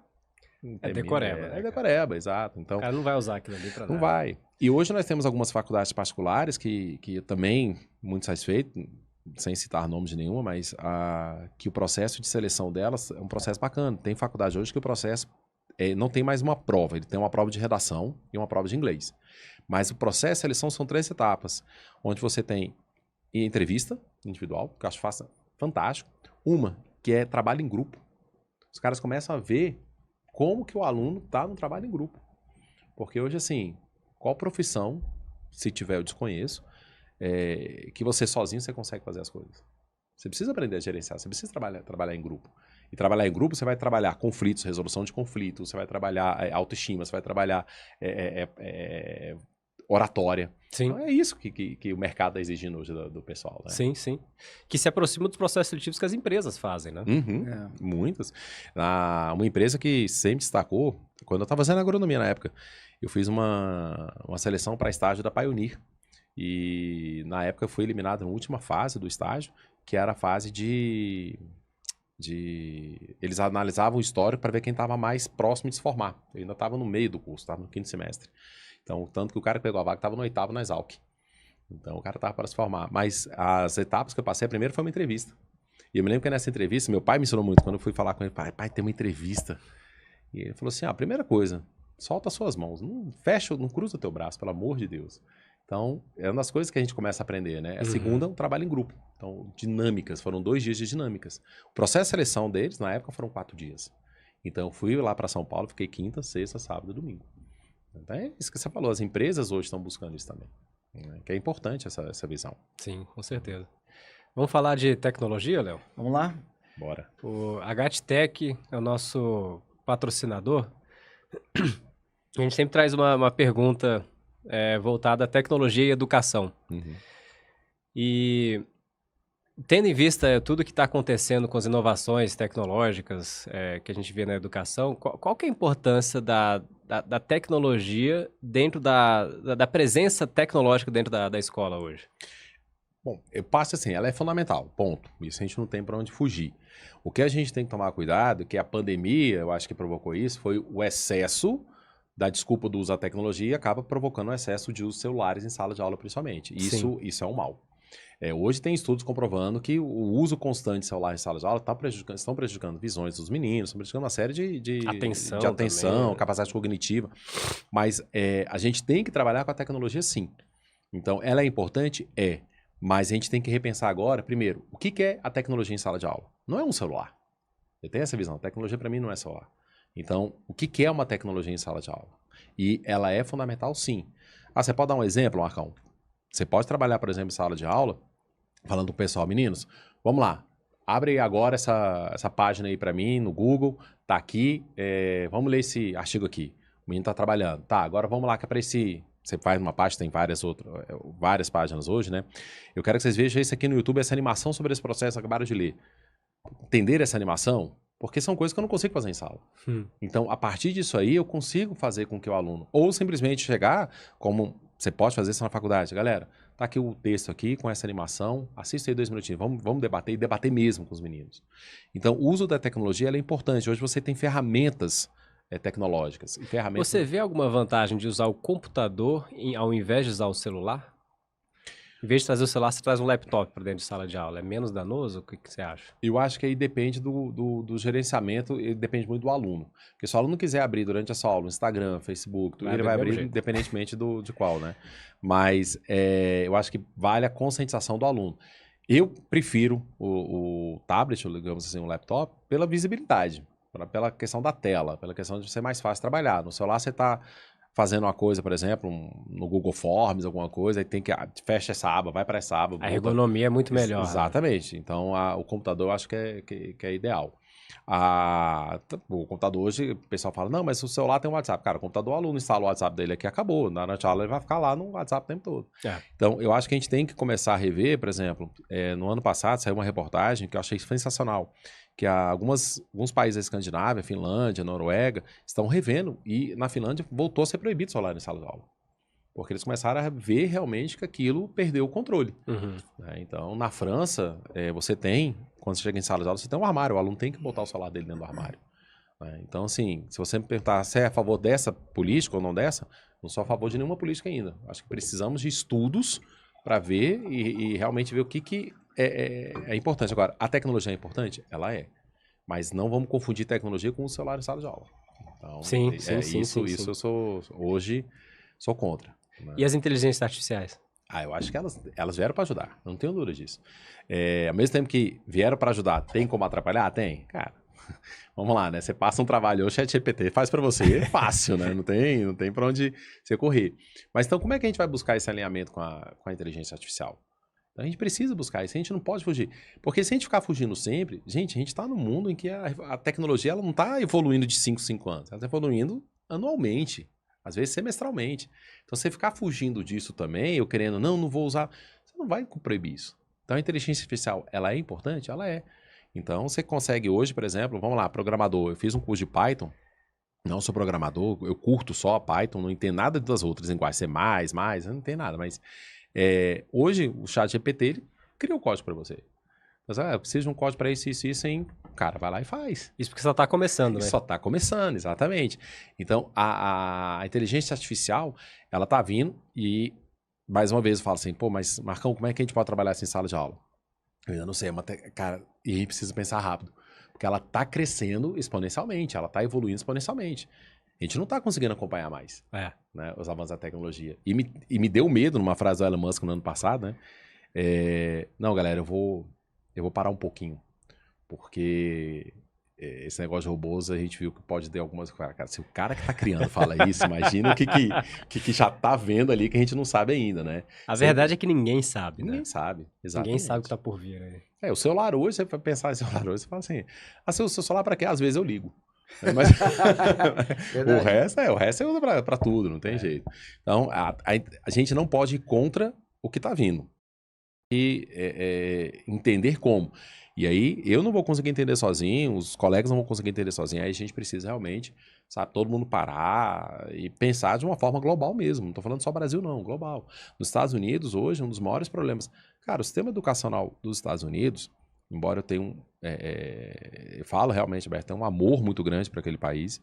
decoreba. É decoreba, exato. Então, o cara não vai usar aquilo ali para nada. Não vai. E hoje nós temos algumas faculdades particulares que eu também, muito satisfeito, sem citar nomes de nenhuma, mas que o processo de seleção delas é um processo bacana. Tem faculdade hoje que o processo não tem mais uma prova, ele tem uma prova de redação e uma prova de inglês. Mas o processo de seleção são 3 etapas, onde você tem entrevista individual, que eu acho fantástico. Uma, que é trabalho em grupo. Os caras começam a ver como que o aluno está no trabalho em grupo. Porque hoje, assim, qual profissão, se tiver eu desconheço, que você sozinho você consegue fazer as coisas. Você precisa aprender a gerenciar, você precisa trabalhar em grupo. E trabalhar em grupo, você vai trabalhar conflitos, resolução de conflitos, você vai trabalhar autoestima, você vai trabalhar oratória. Sim. Então é isso que o mercado está exigindo hoje do pessoal. Né? Sim, sim. Que se aproxima dos processos seletivos que as empresas fazem, né? Uhum, muitas. Uma empresa que sempre destacou, quando eu estava fazendo agronomia na época, eu fiz uma seleção para estágio da Pioneer. E na época eu fui eliminado na última fase do estágio, que era a fase eles analisavam o histórico para ver quem estava mais próximo de se formar. Eu ainda estava no meio do curso, estava no 5º semestre. Então, tanto que o cara que pegou a vaga estava no 8º na Exalc. Então, o cara estava para se formar. Mas as etapas que eu passei, a primeira foi uma entrevista. E eu me lembro que nessa entrevista, meu pai me ensinou muito. Quando eu fui falar com ele, pai, tem uma entrevista. E ele falou assim, primeira coisa, solta as suas mãos. Não fecha, não cruza o teu braço, pelo amor de Deus. Então, é uma das coisas que a gente começa a aprender, né? A segunda é um trabalho em grupo. Então, dinâmicas, foram 2 dias de dinâmicas. O processo de seleção deles, na época, foram 4 dias. Então, eu fui lá para São Paulo, fiquei quinta, sexta, sábado e domingo. Então, é isso que você falou, as empresas hoje estão buscando isso também. Né? Que é importante essa visão. Sim, com certeza. Vamos falar de tecnologia, Léo? Vamos lá? Bora. O HTTech é o nosso patrocinador. A gente sempre traz uma pergunta voltada à tecnologia e educação. Uhum. E tendo em vista tudo que está acontecendo com as inovações tecnológicas que a gente vê na educação, qual que é a importância da tecnologia dentro da presença tecnológica dentro da escola hoje? Bom, eu passo assim, ela é fundamental, ponto. Isso a gente não tem para onde fugir. O que a gente tem que tomar cuidado, que a pandemia, eu acho que provocou isso, foi o excesso da desculpa do uso da tecnologia e acaba provocando um excesso de uso de celulares em sala de aula, principalmente. Isso é um mal. Hoje tem estudos comprovando que o uso constante de celular em sala de aula estão prejudicando visões dos meninos, estão prejudicando uma série de atenção, capacidade cognitiva. Mas a gente tem que trabalhar com a tecnologia, sim. Então, ela é importante? Mas a gente tem que repensar agora, primeiro, o que é a tecnologia em sala de aula? Não é um celular. Eu tenho essa visão. A tecnologia, para mim, não é celular. Então, o que é uma tecnologia em sala de aula? E ela é fundamental, sim. Você pode dar um exemplo, Marcão? Você pode trabalhar, por exemplo, em sala de aula, falando com o pessoal, meninos, vamos lá, abre agora essa página aí para mim no Google, tá aqui, vamos ler esse artigo aqui. O menino tá trabalhando. Tá, agora vamos lá que é para esse... Você faz uma página, tem várias páginas hoje, né? Eu quero que vocês vejam isso aqui no YouTube, essa animação sobre esse processo que acabaram de ler. Entender essa animação, porque são coisas que eu não consigo fazer em sala. Então, a partir disso aí, eu consigo fazer com que o aluno, ou simplesmente chegar, como você pode fazer isso na faculdade, galera, tá aqui o texto aqui com essa animação, assista aí 2 minutinhos, vamos debater e debater mesmo com os meninos. Então, o uso da tecnologia ela é importante. Hoje você tem ferramentas tecnológicas. E Você vê alguma vantagem de usar o computador ao invés de usar o celular? Em vez de trazer o celular, você traz um laptop para dentro de sala de aula. É menos danoso? O que você acha? Eu acho que aí depende do gerenciamento, e depende muito do aluno. Porque se o aluno quiser abrir durante a sua aula, Instagram, Facebook, Twitter, ele vai abrir independentemente de qual, né? Mas eu acho que vale a conscientização do aluno. Eu prefiro o tablet, digamos assim, o laptop, pela visibilidade, pela questão da tela, pela questão de ser mais fácil trabalhar. No celular você está fazendo uma coisa, por exemplo, no Google Forms, alguma coisa, aí tem que fecha essa aba, vai para essa aba. A ergonomia é muito melhor. Exatamente. Né? Então, o computador eu acho que é ideal. O computador hoje, o pessoal fala, não, mas o celular tem um WhatsApp. Cara, o computador, o aluno instala o WhatsApp dele aqui, acabou. Na aula ele vai ficar lá no WhatsApp o tempo todo. Então, eu acho que a gente tem que começar a rever, por exemplo, no ano passado saiu uma reportagem que eu achei sensacional, que alguns países da Escandinávia, Finlândia, Noruega, estão revendo, e na Finlândia voltou a ser proibido o celular em sala de aula. Porque eles começaram a ver realmente que aquilo perdeu o controle. Uhum. Então, na França, você tem, quando você chega em sala de aula, você tem um armário, o aluno tem que botar o celular dele dentro do armário. Então, assim, se você me perguntar se é a favor dessa política ou não dessa, não sou a favor de nenhuma política ainda. Acho que precisamos de estudos para ver e realmente ver o que é importante. Agora, a tecnologia é importante? Ela é. Mas não vamos confundir tecnologia com o celular em sala de aula. Então, sim. Eu sou contra. Né? E as inteligências artificiais? Eu acho que elas vieram para ajudar, não tenho dúvida disso. Ao mesmo tempo que vieram para ajudar, tem como atrapalhar? Tem. Cara, vamos lá, né? Você passa um trabalho, o ChatGPT faz para você, é fácil, né? Não tem para onde você correr. Mas então, como é que a gente vai buscar esse alinhamento com a inteligência artificial? Então, a gente precisa buscar isso, a gente não pode fugir. Porque se a gente ficar fugindo sempre, a gente está num mundo em que a tecnologia ela não está evoluindo de 5 anos, ela está evoluindo anualmente. Às vezes semestralmente. Então, você ficar fugindo disso também, eu querendo, não vou usar, você não vai proibir isso. Então, a inteligência artificial, ela é importante? Ela é. Então, você consegue hoje, por exemplo, vamos lá, programador, eu fiz um curso de Python, não sou programador, eu curto só Python, não entendo nada das outras linguagens, C++, não entendo nada, mas hoje o ChatGPT, ele cria o código para você. Mas, eu preciso de um código para isso, hein? Cara, vai lá e faz. Isso porque só está começando, né? Só está começando, exatamente. Então, a inteligência artificial, ela está vindo e, mais uma vez, eu falo assim, pô, mas Marcão, como é que a gente pode trabalhar assim em sala de aula? Eu ainda não sei, cara, e a gente precisa pensar rápido. Porque ela está crescendo exponencialmente, ela está evoluindo exponencialmente. A gente não está conseguindo acompanhar mais né, os avanços da tecnologia. E me deu medo, numa frase do Elon Musk no ano passado, né? Não, galera, eu vou parar um pouquinho, porque esse negócio de robôs a gente viu que pode ter algumas... Cara, se o cara que tá criando fala isso, imagina o que já tá vendo ali que a gente não sabe ainda, né? A verdade é que ninguém sabe, né? Ninguém sabe, exatamente. Ninguém sabe o que tá por vir, né? O celular hoje, você vai pensar em celular hoje, você fala assim, seu celular pra quê? Às vezes eu ligo. Mas o resto você usa pra tudo, não tem jeito. Então, a gente não pode ir contra o que tá vindo. E entender como. E aí, eu não vou conseguir entender sozinho, os colegas não vão conseguir entender sozinho, aí a gente precisa realmente, sabe, todo mundo parar e pensar de uma forma global mesmo, não tô falando só Brasil não, global. Nos Estados Unidos, hoje, um dos maiores problemas, cara, o sistema educacional dos Estados Unidos, embora eu tenha eu falo realmente, Alberto, tem um amor muito grande para aquele país,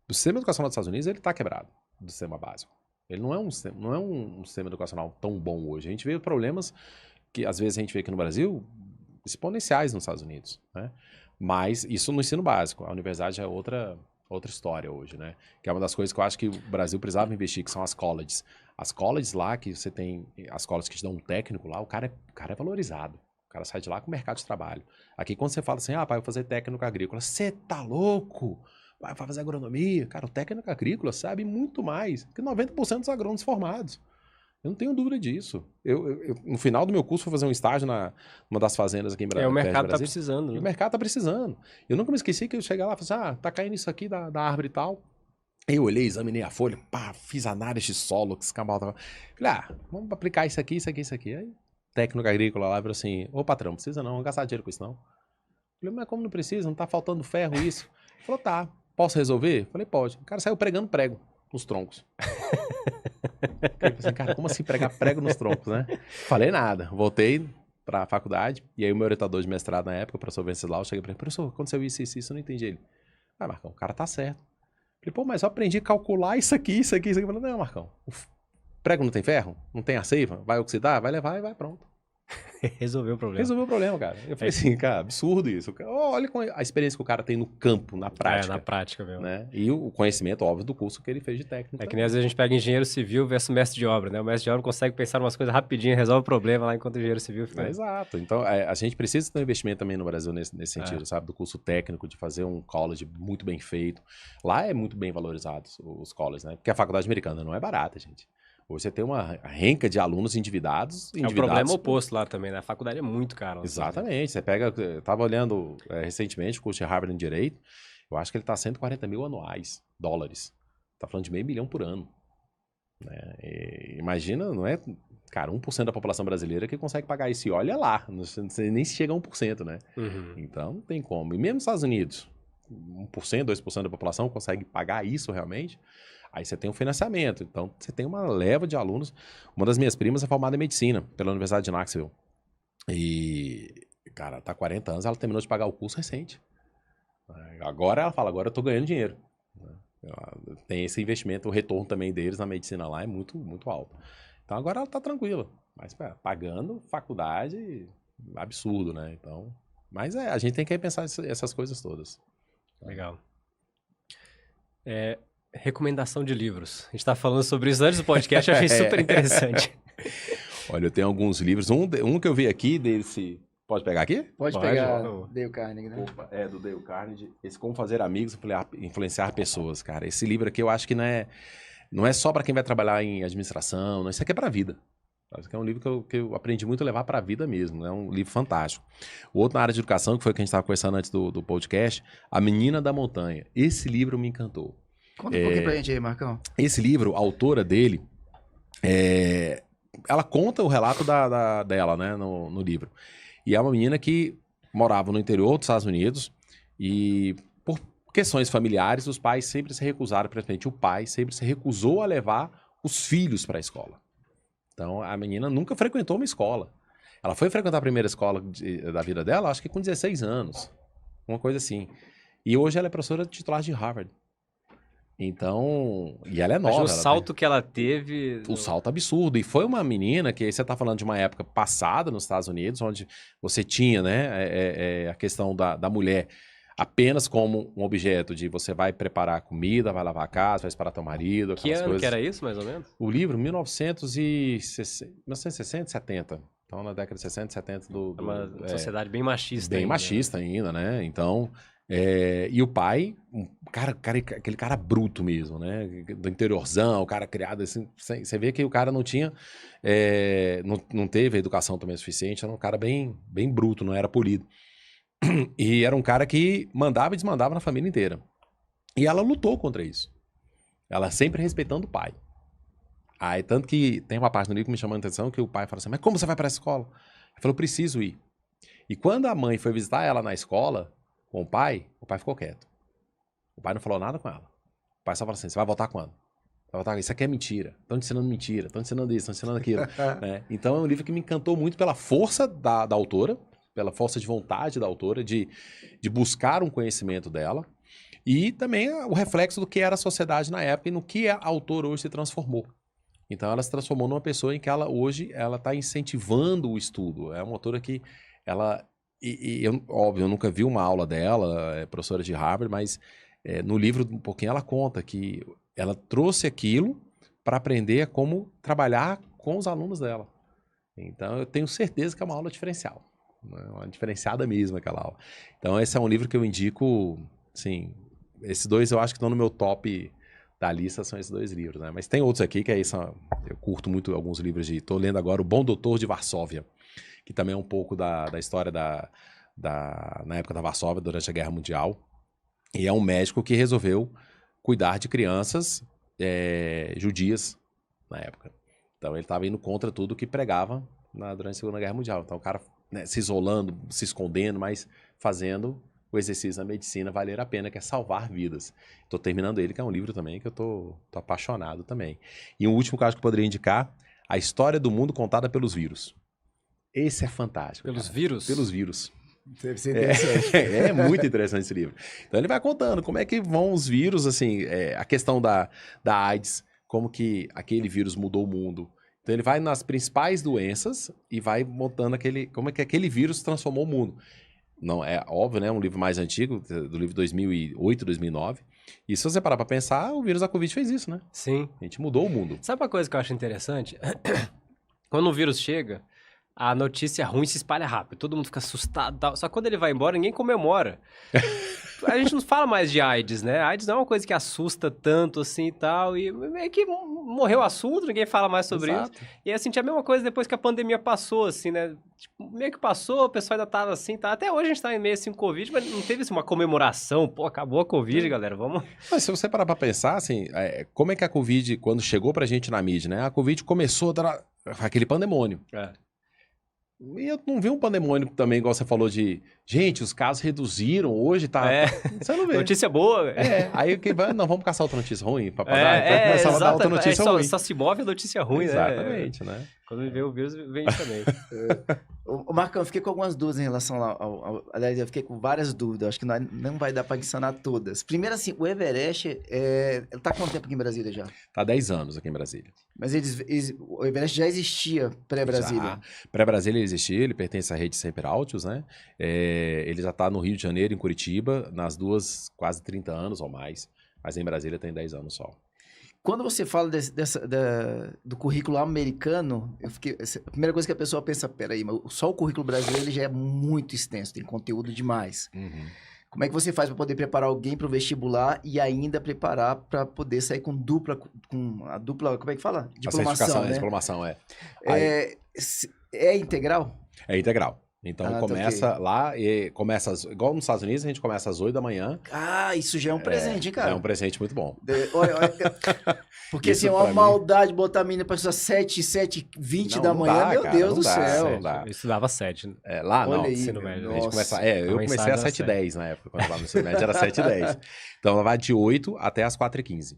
o sistema educacional dos Estados Unidos, ele tá quebrado, do sistema básico. Ele não é um sistema educacional tão bom hoje. A gente vê problemas que às vezes a gente vê aqui no Brasil exponenciais nos Estados Unidos, né? Mas isso no ensino básico. A universidade é outra história hoje, né? Que é uma das coisas que eu acho que o Brasil precisava investir, que são as colleges. As colleges lá, que você tem, as colleges que te dão um técnico lá, o cara é valorizado. O cara sai de lá com o mercado de trabalho. Aqui quando você fala assim, pai, eu vou fazer técnico agrícola, você tá louco? Vai fazer agronomia. Cara, o técnico agrícola sabe muito mais que 90% dos agrônomos formados. Eu não tenho dúvida disso. Eu, no final do meu curso, fui fazer um estágio numa das fazendas aqui em Brasília. O mercado tá precisando, né? O mercado tá precisando. Eu nunca me esqueci que eu cheguei lá e falei assim, tá caindo isso aqui da árvore e tal. Eu olhei, examinei a folha, fiz análise de solo, que esse cambal tava... Falei, vamos aplicar isso aqui. Aí, técnico agrícola lá, falou assim, ô patrão, não precisa não, não gastar dinheiro com isso não. Falei, mas como não precisa? Não tá faltando ferro isso? Ele falou, tá. Posso resolver? Falei, pode. O cara saiu pregando prego nos troncos. Eu falei assim, cara, como assim pregar prego nos troncos, né? Falei nada. Voltei pra faculdade, e aí o meu orientador de mestrado na época, o professor Venceslau, eu cheguei pra ele, professor, aconteceu isso, eu não entendi ele. Marcão, o cara tá certo. Falei, mas eu aprendi a calcular isso aqui. Eu falei, não, Marcão, Prego não tem ferro? Não tem a seiva? Vai oxidar? Vai levar e vai pronto. Resolveu o problema. Resolveu o problema, cara. Eu falei assim, cara, absurdo isso. Olha a experiência que o cara tem no campo, na prática. Na prática mesmo. Né? E o conhecimento, óbvio, do curso que ele fez de técnico. É que nem às vezes a gente pega engenheiro civil versus mestre de obra, né? O mestre de obra consegue pensar em umas coisas rapidinho, resolve o problema lá, enquanto o engenheiro civil fica... Exato. Então, a gente precisa ter um investimento também no Brasil nesse sentido, sabe? Do curso técnico, de fazer um college muito bem feito. Lá é muito bem valorizado os colleges, né? Porque a faculdade americana não é barata, gente. Hoje você tem uma renca de alunos endividados. É o problema oposto lá também, né? A faculdade é muito cara. Exatamente. Você pega... Eu estava olhando recentemente o curso de Harvard em Direito. Eu acho que ele está 140 mil anuais, dólares. Está falando de $500 milhão por ano. Né? Imagina, não é... Cara, 1% da população brasileira que consegue pagar isso. E olha lá, não sei nem se chega a 1%, né? Uhum. Então, não tem como. E mesmo nos Estados Unidos, 1%, 2% da população consegue pagar isso realmente... Aí você tem um financiamento, então você tem uma leva de alunos. Uma das minhas primas é formada em medicina pela Universidade de Knoxville. E, cara, tá há 40 anos, ela terminou de pagar o curso recente. Agora ela fala, agora eu tô ganhando dinheiro. Tem esse investimento, o retorno também deles na medicina lá é muito, muito alto. Então agora ela tá tranquila, mas pagando faculdade, absurdo, né? Então, mas a gente tem que repensar essas coisas todas. Legal. Recomendação de livros. A gente tá falando sobre isso antes do podcast, eu achei super interessante. Olha, eu tenho alguns livros. Um que eu vi aqui, desse... Pode pegar aqui? Pode pegar Dale Carnegie, né? Opa, do Dale Carnegie. Esse Como Fazer Amigos, Influenciar Pessoas, cara. Esse livro aqui eu acho que não é só para quem vai trabalhar em administração, não, isso aqui é para a vida. Isso aqui é um livro que eu aprendi muito a levar para a vida mesmo. É um livro fantástico. O outro na área de educação, que foi o que a gente estava conversando antes do podcast, A Menina da Montanha. Esse livro me encantou. Conta um pouquinho pra gente aí, Marcão. Esse livro, a autora dele, ela conta o relato dela, né, no livro. E é uma menina que morava no interior dos Estados Unidos e por questões familiares, os pais sempre se recusaram, principalmente o pai sempre se recusou a levar os filhos para a escola. Então, a menina nunca frequentou uma escola. Ela foi frequentar a primeira escola da vida dela, acho que com 16 anos, uma coisa assim. E hoje ela é professora titular de Harvard. Então, e ela é nova. Mas o salto que ela teve... O salto absurdo. E foi uma menina que, você está falando de uma época passada nos Estados Unidos, onde você tinha, né, a questão da mulher apenas como um objeto de você vai preparar comida, vai lavar a casa, vai esperar teu marido, que ano que era isso, mais ou menos? O livro, 1960, 70. Então, na década de 60, 70 É uma sociedade bem machista. Bem ainda, machista ainda, né? Então... e o pai, aquele cara bruto mesmo, né? Do interiorzão, o cara criado assim. Você vê que o cara não tinha, não teve a educação também suficiente, era um cara bem, bem bruto, não era polido. E era um cara que mandava e desmandava na família inteira. E ela lutou contra isso. Ela sempre respeitando o pai. Aí, tanto que tem uma parte no livro que me chamou a atenção que o pai fala assim: mas como você vai para a escola? Ele falou: preciso ir. E quando a mãe foi visitar ela na escola com o pai ficou quieto. O pai não falou nada com ela. O pai só falou assim: você vai voltar quando? Vai voltar? Isso aqui é mentira. Estão te ensinando mentira. Estão te ensinando isso, estão te ensinando aquilo. Né? Então é um livro que me encantou muito pela força da autora, pela força de vontade da autora, de buscar um conhecimento dela, e também o reflexo do que era a sociedade na época e no que a autora hoje se transformou. Então ela se transformou numa pessoa em que ela hoje está incentivando o estudo. É uma autora que ela... óbvio, eu nunca vi uma aula dela, é professora de Harvard, mas no livro um pouquinho ela conta que ela trouxe aquilo para aprender a como trabalhar com os alunos dela. Então eu tenho certeza que é uma aula diferencial, né? Uma diferenciada mesmo aquela aula. Então esse é um livro que eu indico, assim, esses dois eu acho que estão no meu top da lista, são esses dois livros, né? Mas tem outros aqui que eu curto muito alguns livros estou lendo agora O Bom Doutor de Varsóvia, que também é um pouco da história na época da Varsóvia, durante a Guerra Mundial. E é um médico que resolveu cuidar de crianças judias na época. Então ele estava indo contra tudo que pregava durante a Segunda Guerra Mundial. Então o cara, né, se isolando, se escondendo, mas fazendo o exercício da medicina valer a pena, que é salvar vidas. Estou terminando ele, que é um livro também que eu tô apaixonado também. E um último que eu acho que eu poderia indicar, A História do Mundo Contada pelos Vírus. Esse é fantástico. Pelos cara. vírus? Pelos vírus. Deve ser interessante. É muito interessante esse livro. Então ele vai contando como é que vão os vírus, assim, a questão da AIDS, como que aquele vírus mudou o mundo. Então ele vai nas principais doenças e vai montando como é que aquele vírus transformou o mundo. Não, é óbvio, né? Um livro mais antigo, do livro 2008, 2009. E se você parar pra pensar, o vírus da Covid fez isso, né? Sim. A gente mudou o mundo. Sabe uma coisa que eu acho interessante? Quando o vírus chega, a notícia ruim se espalha rápido. Todo mundo fica assustado e tal. Só que quando ele vai embora, ninguém comemora. A gente não fala mais de AIDS, né? A AIDS não é uma coisa que assusta tanto assim e tal. E é que morreu o assunto, ninguém fala mais sobre Exato. isso. E assim, tinha a mesma coisa depois que a pandemia passou, assim, né? Tipo, meio que passou, o pessoal ainda tava assim, tá? Até hoje a gente tá em meio assim com Covid, mas não teve assim, uma comemoração. Pô, acabou a Covid, galera, vamos... Mas se você parar pra pensar, assim, como é que a Covid, quando chegou pra gente na mídia, né? A Covid começou a dar aquele pandemônio. E eu não vi um pandemônio também, igual você falou de... Gente, os casos reduziram, hoje tá... Você não vê. Notícia boa. Aí que vai... Não, vamos caçar outra notícia ruim pra parar. Então começava a dar outra notícia ruim. Só se move a notícia ruim, Exatamente, né? Quando vê o vírus, vem também. Ô, Marcão, eu fiquei com algumas dúvidas em relação aliás, eu fiquei com várias dúvidas. Acho que não vai dar para adicionar todas. Primeiro, assim, o Everest, ele tá há quanto tempo aqui em Brasília já? Tá há 10 anos aqui em Brasília. Mas o Everest já existia pré-Brasília? Pré-Brasília ele existia, ele pertence à rede Sempre Altos, né? Ele já tá no Rio de Janeiro, em Curitiba, nas duas, quase 30 anos ou mais. Mas em Brasília tem 10 anos só. Quando você fala do currículo americano, a primeira coisa que a pessoa pensa, peraí, mas só o currículo brasileiro ele já é muito extenso, tem conteúdo demais. Uhum. Como é que você faz para poder preparar alguém para o vestibular e ainda preparar para poder sair com a dupla, como é que fala? Diplomação, né? Diplomação, É integral? É integral. Então começa okay. lá e começa, igual nos Estados Unidos, a gente começa às 8 da manhã. Ah, isso já é um presente, hein, cara? É um presente muito bom. Olha, porque assim, é uma maldade botar a menina para estudar 7h20 da manhã, dá, meu cara, Deus do céu. Eu estudava 7. Lá olha não. Aí, ensino médio. A gente começa, eu comecei às 7h10 na época, quando eu estava no ensino médio era 7h10. Então ela vai de 8 até as 4h15.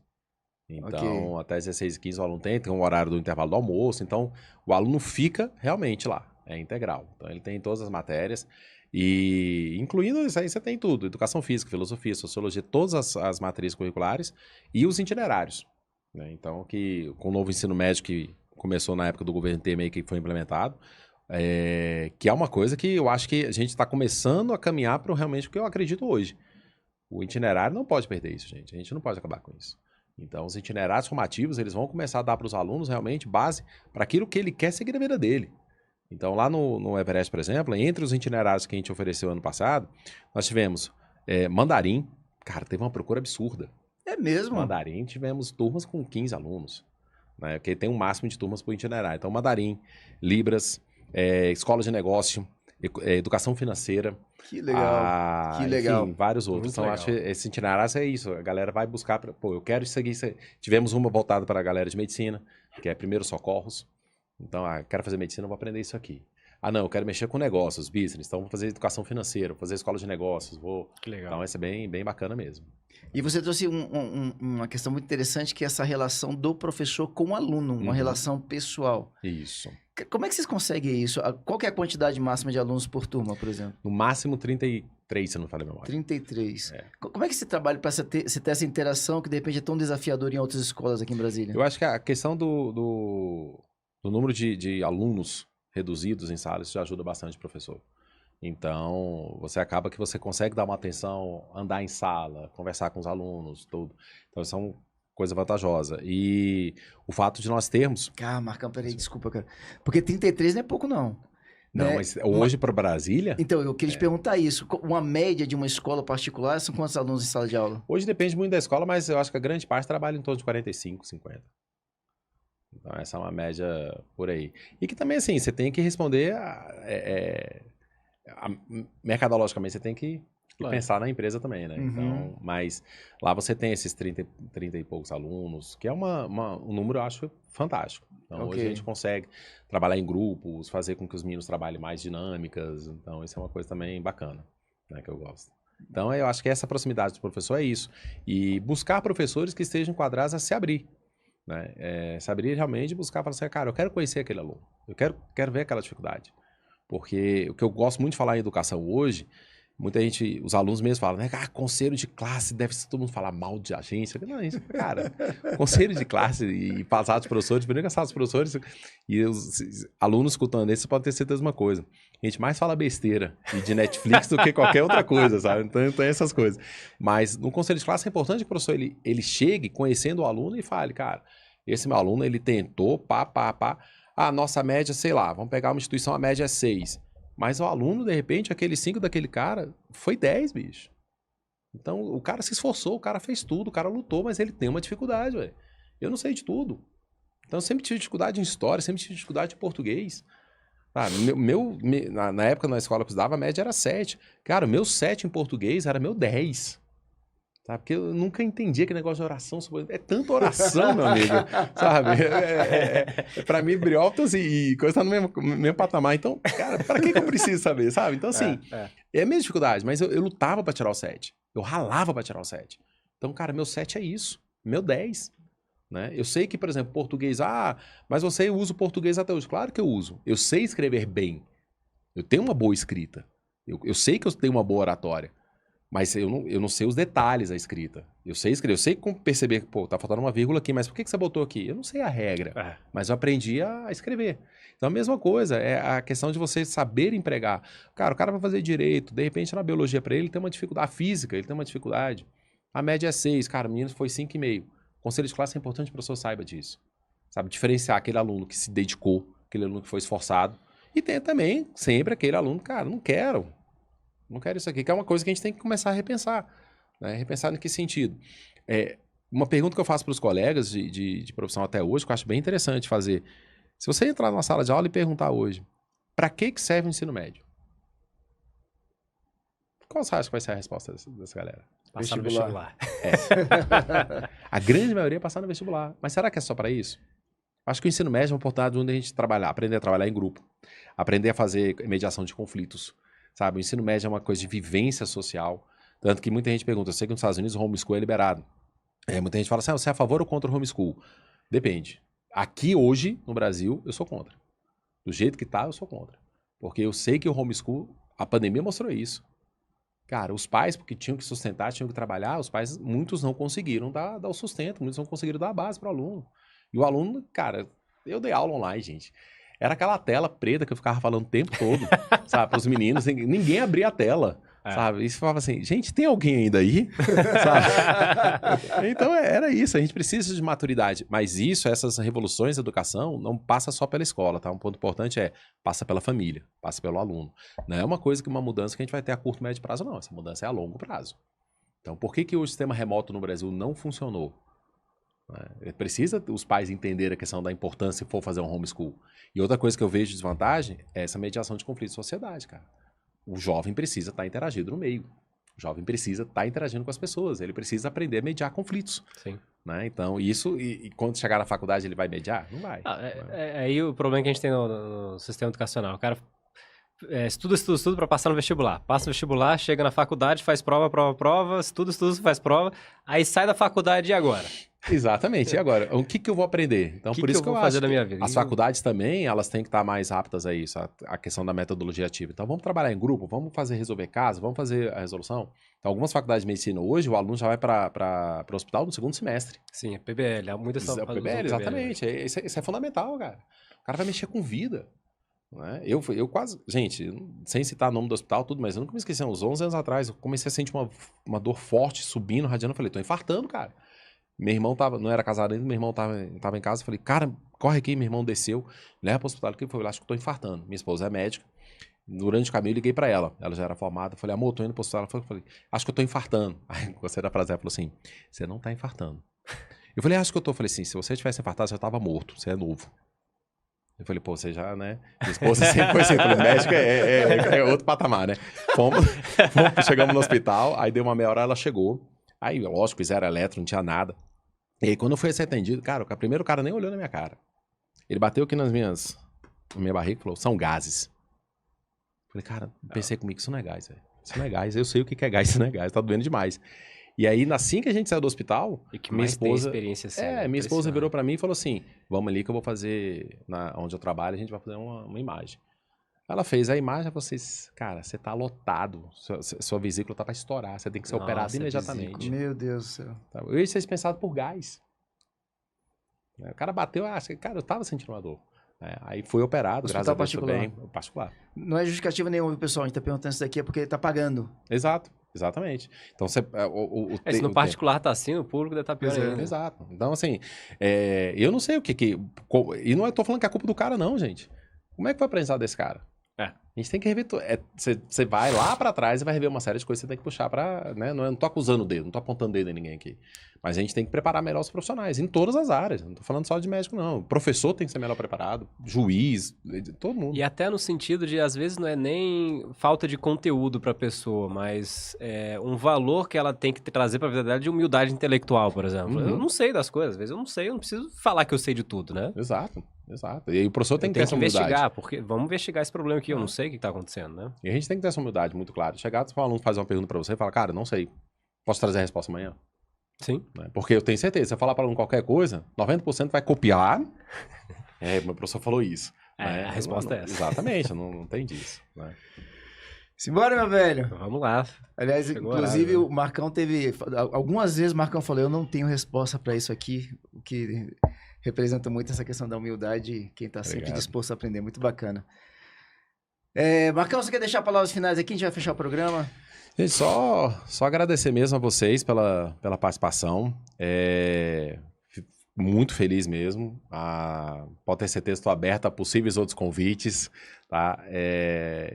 Então, até as 16h15 o aluno tem um horário do intervalo do almoço, então o aluno fica realmente lá. É integral. Então, ele tem todas as matérias e, incluindo isso aí, você tem tudo. Educação física, filosofia, sociologia, todas as matrizes curriculares e os itinerários. Né? Então, com o novo ensino médio que começou na época do governo Temer, que foi implementado, que é uma coisa que eu acho que a gente está começando a caminhar para realmente o que eu acredito hoje. O itinerário não pode perder isso, gente. A gente não pode acabar com isso. Então, os itinerários formativos, eles vão começar a dar para os alunos realmente base para aquilo que ele quer seguir na vida dele. Então, lá no Everest, por exemplo, entre os itinerários que a gente ofereceu ano passado, nós tivemos mandarim. Cara, teve uma procura absurda. É mesmo? Mandarim, tivemos turmas com 15 alunos. Né, porque tem um máximo de turmas por itinerário. Então, mandarim, Libras, escola de negócio, educação financeira. Que legal, que legal. Enfim, vários outros. Então, acho que esse itinerário é isso. A galera vai buscar, eu quero seguir isso. Tivemos uma voltada para a galera de medicina, que é primeiros socorros. Então, quero fazer medicina, vou aprender isso aqui. Não, eu quero mexer com negócios, business. Então, vou fazer educação financeira, vou fazer escola de negócios. Que legal. Então, esse é bem, bem bacana mesmo. E você trouxe uma questão muito interessante, que é essa relação do professor com o aluno, uma relação pessoal. Isso. Como é que vocês conseguem isso? Qual que é a quantidade máxima de alunos por turma, por exemplo? No máximo 33, se eu não falei a memória. 33. Como é que você trabalha para você ter essa interação que, de repente, é tão desafiador em outras escolas aqui em Brasília? Eu acho que a questão do número de alunos reduzidos em salas já ajuda bastante o professor. Então, você acaba que você consegue dar uma atenção, andar em sala, conversar com os alunos, tudo. Então, isso é uma coisa vantajosa. E o fato de nós termos... Marcão, peraí, desculpa, cara. Porque 33 não é pouco, não. Não, né? mas hoje para Brasília... Então, eu queria te perguntar isso. Uma média de uma escola particular são quantos alunos em sala de aula? Hoje depende muito da escola, mas eu acho que a grande parte trabalha em torno de 45, 50. Então, essa é uma média por aí. E que também, assim, você tem que responder mercadologicamente, você tem que pensar na empresa também, né? Então, mas lá você tem esses 30 e poucos alunos, que é um número, eu acho, fantástico. Então, hoje a gente consegue trabalhar em grupos, fazer com que os meninos trabalhem mais dinâmicas. Então, isso é uma coisa também bacana, né, que eu gosto. Então, eu acho que essa proximidade do professor é isso. E buscar professores que estejam enquadrados a se abrir. Né? Se abrir realmente e buscar, falar assim, cara, eu quero conhecer aquele aluno. Eu quero ver aquela dificuldade. Porque o que eu gosto muito de falar em educação hoje Muita gente, os alunos mesmo falam, né? Ah, conselho de classe, deve ser todo mundo falar mal de agência. Não, gente, cara, conselho de classe e passar dos professores, primeiro que dos professores e os alunos escutando isso, você pode ter certeza de uma coisa. A gente mais fala besteira e de Netflix do que qualquer outra coisa, sabe? Então tem essas coisas. Mas no conselho de classe é importante que o professor ele chegue conhecendo o aluno e fale, cara, esse meu aluno, ele tentou, pá. A nossa média, sei lá, vamos pegar uma instituição, a média é 6. Mas o aluno, de repente, aquele 5 daquele cara, foi 10, bicho. Então, o cara se esforçou, o cara fez tudo, o cara lutou, mas ele tem uma dificuldade, velho. Eu não sei de tudo. Então, eu sempre tive dificuldade em história, sempre tive dificuldade em português. Ah, na época, na escola que eu estudava, a média era 7. Cara, o meu 7 em português era meu 10. Sabe? Porque eu nunca entendi aquele negócio de oração. É tanta oração, meu amigo. Sabe? Pra mim, briotas e coisa tá no mesmo patamar. Então, cara, pra que eu preciso saber, sabe? Então, assim, é a minha dificuldade. Mas eu lutava pra tirar o 7. Eu ralava pra tirar o 7. Então, cara, meu 7 é isso. Meu 10. Né? Eu sei que, por exemplo, português... Ah, mas você usa o português até hoje. Claro que eu uso. Eu sei escrever bem. Eu tenho uma boa escrita. Eu sei que eu tenho uma boa oratória. Mas eu não sei os detalhes da escrita. Eu sei escrever, eu sei como perceber que, pô, tá faltando uma vírgula aqui, mas por que você botou aqui? Eu não sei a regra, mas eu aprendi a escrever. Então a mesma coisa, é a questão de você saber empregar. Cara, o cara vai fazer direito, de repente na biologia para ele tem uma dificuldade, a física, ele tem uma dificuldade. A média é 6, cara, o menino foi 5,5. Conselho de classe é importante que o professor saiba disso. Sabe, diferenciar aquele aluno que se dedicou, aquele aluno que foi esforçado. E tem também sempre aquele aluno, cara, não quero isso aqui, que é uma coisa que a gente tem que começar a repensar. Né? Repensar em que sentido? Uma pergunta que eu faço para os colegas de profissão até hoje, que eu acho bem interessante fazer. Se você entrar numa sala de aula e perguntar hoje, para que serve o ensino médio? Qual você acha que vai ser a resposta dessa galera? Passar no vestibular. A grande maioria é passar no vestibular. Mas será que é só para isso? Acho que o ensino médio é uma oportunidade onde a gente aprender a trabalhar em grupo, aprender a fazer mediação de conflitos. Sabe, o ensino médio é uma coisa de vivência social. Tanto que muita gente pergunta, eu sei que nos Estados Unidos o homeschool é liberado. Muita gente fala assim, você é a favor ou contra o homeschool? Depende. Aqui hoje, no Brasil, eu sou contra. Do jeito que tá, eu sou contra. Porque eu sei que o homeschool, a pandemia mostrou isso. Cara, os pais, porque tinham que sustentar, tinham que trabalhar, os pais, muitos não conseguiram dar o sustento, muitos não conseguiram dar a base para o aluno. E o aluno, cara, eu dei aula online, gente. Era aquela tela preta que eu ficava falando o tempo todo, sabe, para os meninos. Ninguém abria a tela, sabe? E você falava assim, gente, tem alguém ainda aí? Sabe? Então, era isso. A gente precisa de maturidade. Mas isso, essas revoluções da educação, não passa só pela escola, tá? Um ponto importante passa pela família, passa pelo aluno. Não é uma coisa que uma mudança que a gente vai ter a curto, médio prazo, não. Essa mudança é a longo prazo. Então, por que o sistema remoto no Brasil não funcionou? Precisa os pais entenderem a questão da importância se for fazer um homeschool. E outra coisa que eu vejo de desvantagem é essa mediação de conflito de sociedade, cara. O jovem precisa estar interagindo no meio. O jovem precisa estar interagindo com as pessoas. Ele precisa aprender a mediar conflitos. Sim. Né? Então, isso... E quando chegar na faculdade, ele vai mediar? Não vai. Aí o problema que a gente tem no sistema educacional. O cara estuda para passar no vestibular. Passa no vestibular, chega na faculdade, faz prova, estuda, faz prova. Aí sai da faculdade e agora? Exatamente. E agora? O que eu vou aprender? Então, por isso que eu vou fazer da minha vida? As faculdades também, elas têm que estar mais aptas a isso, a questão da metodologia ativa. Então, vamos trabalhar em grupo, vamos resolver casos, vamos fazer a resolução. Então, algumas faculdades de medicina hoje, o aluno já vai para o hospital no segundo semestre. Sim, é PBL. Há muitas PBL, exatamente. Isso é fundamental, cara. O cara vai mexer com vida. Né? Eu quase... Gente, sem citar o nome do hospital, tudo, mas eu nunca me esqueci. Uns 11 anos atrás, eu comecei a sentir uma dor forte, subindo, radiando. Eu falei, tô infartando, cara. Meu irmão não era casado ainda, meu irmão tava em casa, falei, cara, corre aqui, meu irmão desceu, leva pro hospital, que foi, eu acho que eu tô infartando. Minha esposa é médica, durante o caminho eu liguei pra ela já era formada, falei, amor, tô indo pro hospital, ela falei, acho que eu tô infartando. Aí, gostei da frase, ela falou assim, você não tá infartando. Eu falei, acho que eu tô, falei assim, se você tivesse infartado, você tava morto, você é novo. Eu falei, pô, você já, né? Minha esposa sempre foi assim, falei, médico é outro patamar, né? Chegamos no hospital, aí deu uma meia hora, ela chegou. Aí, lógico, fizeram eletro, não tinha nada. E aí, quando eu fui ser atendido, cara, o primeiro cara nem olhou na minha cara. Ele bateu aqui na minha barriga e falou, são gases. Falei, cara, pensei comigo, isso não é gás, velho. Isso não é gás, eu sei o que é gás, isso não é gás, tá doendo demais. E aí, assim que a gente saiu do hospital, e que minha esposa... experiência minha esposa virou pra mim e falou assim, vamos ali que eu vou fazer, onde eu trabalho, a gente vai fazer uma imagem. Ela fez a imagem, vocês, cara, você tá lotado, sua vesícula tá para estourar, você tem que ser operado imediatamente. Meu Deus do céu. Eu ia ser pensado por gás. O cara bateu, cara, eu tava sentindo uma dor. Aí foi operado, graças a Deus, bem, particular. Não é justificativa nenhuma, pessoal, a gente tá perguntando isso daqui é porque tá pagando. Exato. Exatamente. Então, se no particular tá assim, no público deve estar pior ainda. Exato. Então, assim, eu não sei o que... E não tô falando que é culpa do cara, não, gente. Como é que foi aprendizado desse cara? A gente tem que rever tudo. Você vai lá pra trás e vai rever uma série de coisas que você tem que puxar pra... Né? Não tô acusando o dedo, não tô apontando o dedo em ninguém aqui. Mas a gente tem que preparar melhor os profissionais, em todas as áreas. Não tô falando só de médico, não. O professor tem que ser melhor preparado, juiz, todo mundo. E até no sentido de, às vezes, não é nem falta de conteúdo pra pessoa, mas um valor que ela tem que trazer pra vida dela de humildade intelectual, por exemplo. Eu não sei das coisas, às vezes eu não sei, eu não preciso falar que eu sei de tudo, né? Exato. E aí o professor tem que ter essa humildade. Investigar, porque vamos investigar esse problema aqui, eu não sei o que tá acontecendo, né? E a gente tem que ter essa humildade muito clara. Chegar, um aluno fazer uma pergunta pra você e falar, cara, não sei, posso trazer a resposta amanhã? Sim. Porque eu tenho certeza, se eu falar para aluno qualquer coisa, 90% vai copiar. Meu professor falou isso. A resposta é essa. Exatamente, não tem disso. Né? Simbora, meu velho. Vamos lá. Aliás, inclusive, o Marcão teve... Algumas vezes o Marcão falou, eu não tenho resposta para isso aqui, o que representa muito essa questão da humildade, quem tá sempre disposto a aprender. Muito bacana. Marcão, você quer deixar palavras finais aqui? A gente vai fechar o programa. Gente, só agradecer mesmo a vocês pela participação. Muito feliz mesmo. Pode ter certeza, estou aberto a possíveis outros convites. Tá?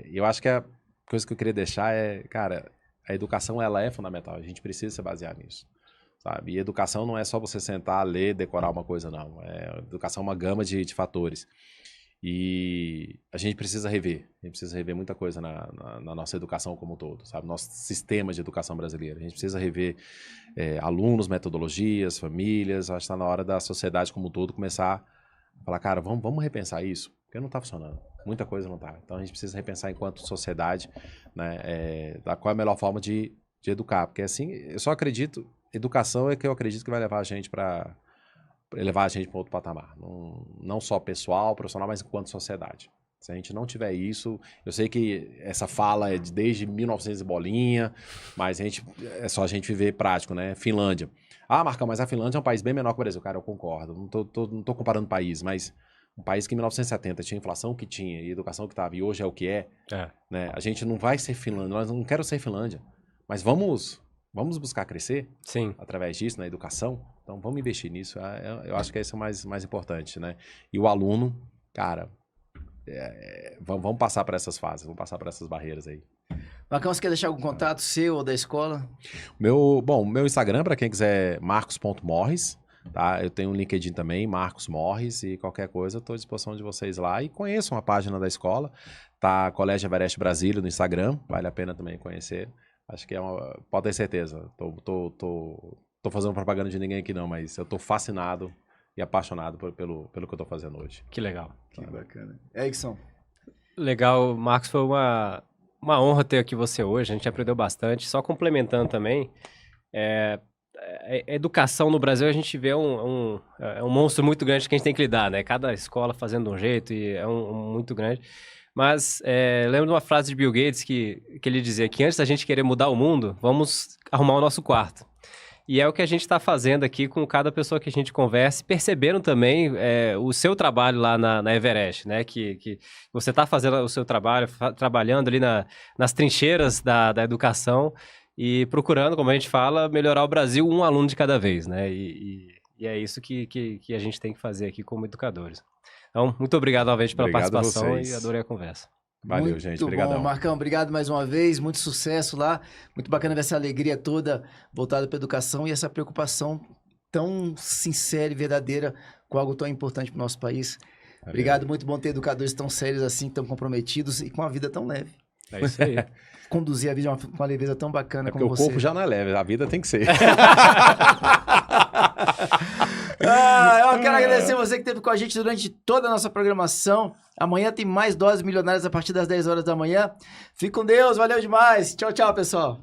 Eu acho que a coisa que eu queria deixar cara, a educação ela é fundamental. A gente precisa se basear nisso. Sabe? E educação não é só você sentar, ler, decorar uma coisa, não. Educação é uma gama de fatores. E a gente precisa rever. A gente precisa rever muita coisa na nossa educação como um todo, sabe? Nosso sistema de educação brasileira. A gente precisa rever alunos, metodologias, famílias. Acho que está na hora da sociedade como um todo começar a falar, cara, vamos repensar isso, porque não está funcionando. Muita coisa não está. Então a gente precisa repensar enquanto sociedade, né, qual é a melhor forma de educar. Porque assim, eu só acredito, educação é que eu acredito que vai levar a gente para outro patamar. Não só pessoal, profissional, mas enquanto sociedade. Se a gente não tiver isso... Eu sei que essa fala é desde 1900 e bolinha, mas é só a gente viver prático, né? Finlândia. Marcão, mas a Finlândia é um país bem menor que o Brasil. Cara, eu concordo. Não tô comparando país, mas um país que em 1970 tinha a inflação que tinha e a educação que estava, e hoje é o que é. Né? A gente não vai ser Finlândia. Nós não queremos ser Finlândia. Mas vamos buscar crescer. Sim. Através disso, na educação. Então, vamos investir nisso. Eu acho que esse é o mais importante, né? E o aluno, cara, vamos passar por essas fases, vamos passar por essas barreiras aí. Marcão, você quer deixar algum contato seu ou da escola? Meu Instagram, para quem quiser, marcos.morris, tá? Eu tenho um LinkedIn também, Marcos Morris, e qualquer coisa, eu estou à disposição de vocês lá. E conheçam a página da escola, tá? Colégio Everest Brasília no Instagram, vale a pena também conhecer. Acho que pode ter certeza. Tô fazendo propaganda de ninguém aqui não, mas eu tô fascinado e apaixonado pelo que eu tô fazendo hoje. Que legal. Que bacana. Edson. Legal, Marcos, foi uma honra ter aqui você hoje, a gente aprendeu bastante. Só complementando também, a educação no Brasil a gente vê um monstro muito grande que a gente tem que lidar, né? Cada escola fazendo de um jeito e é muito grande. Mas lembro de uma frase de Bill Gates que ele dizia que antes da gente querer mudar o mundo, vamos arrumar o nosso quarto. E é o que a gente está fazendo aqui com cada pessoa que a gente conversa, percebendo também o seu trabalho lá na Everest, né? Que você está fazendo o seu trabalho, trabalhando ali nas trincheiras da educação e procurando, como a gente fala, melhorar o Brasil um aluno de cada vez, né? E é isso que a gente tem que fazer aqui como educadores. Então, muito obrigado novamente pela participação e adorei a conversa. Valeu, muito gente. Obrigadão. Bom, Marcão, obrigado mais uma vez. Muito sucesso lá. Muito bacana ver essa alegria toda voltada para a educação e essa preocupação tão sincera e verdadeira com algo tão importante para o nosso país. Valeu. Obrigado. Muito bom ter educadores tão sérios assim, tão comprometidos e com a vida tão leve. É isso aí. Conduzir a vida com uma leveza tão bacana como você. O corpo já não é leve, a vida tem que ser. Eu quero agradecer você que esteve com a gente durante toda a nossa programação. Amanhã tem mais Doses Milionárias a partir das 10 horas da manhã. Fique com Deus, valeu demais. Tchau, tchau, pessoal.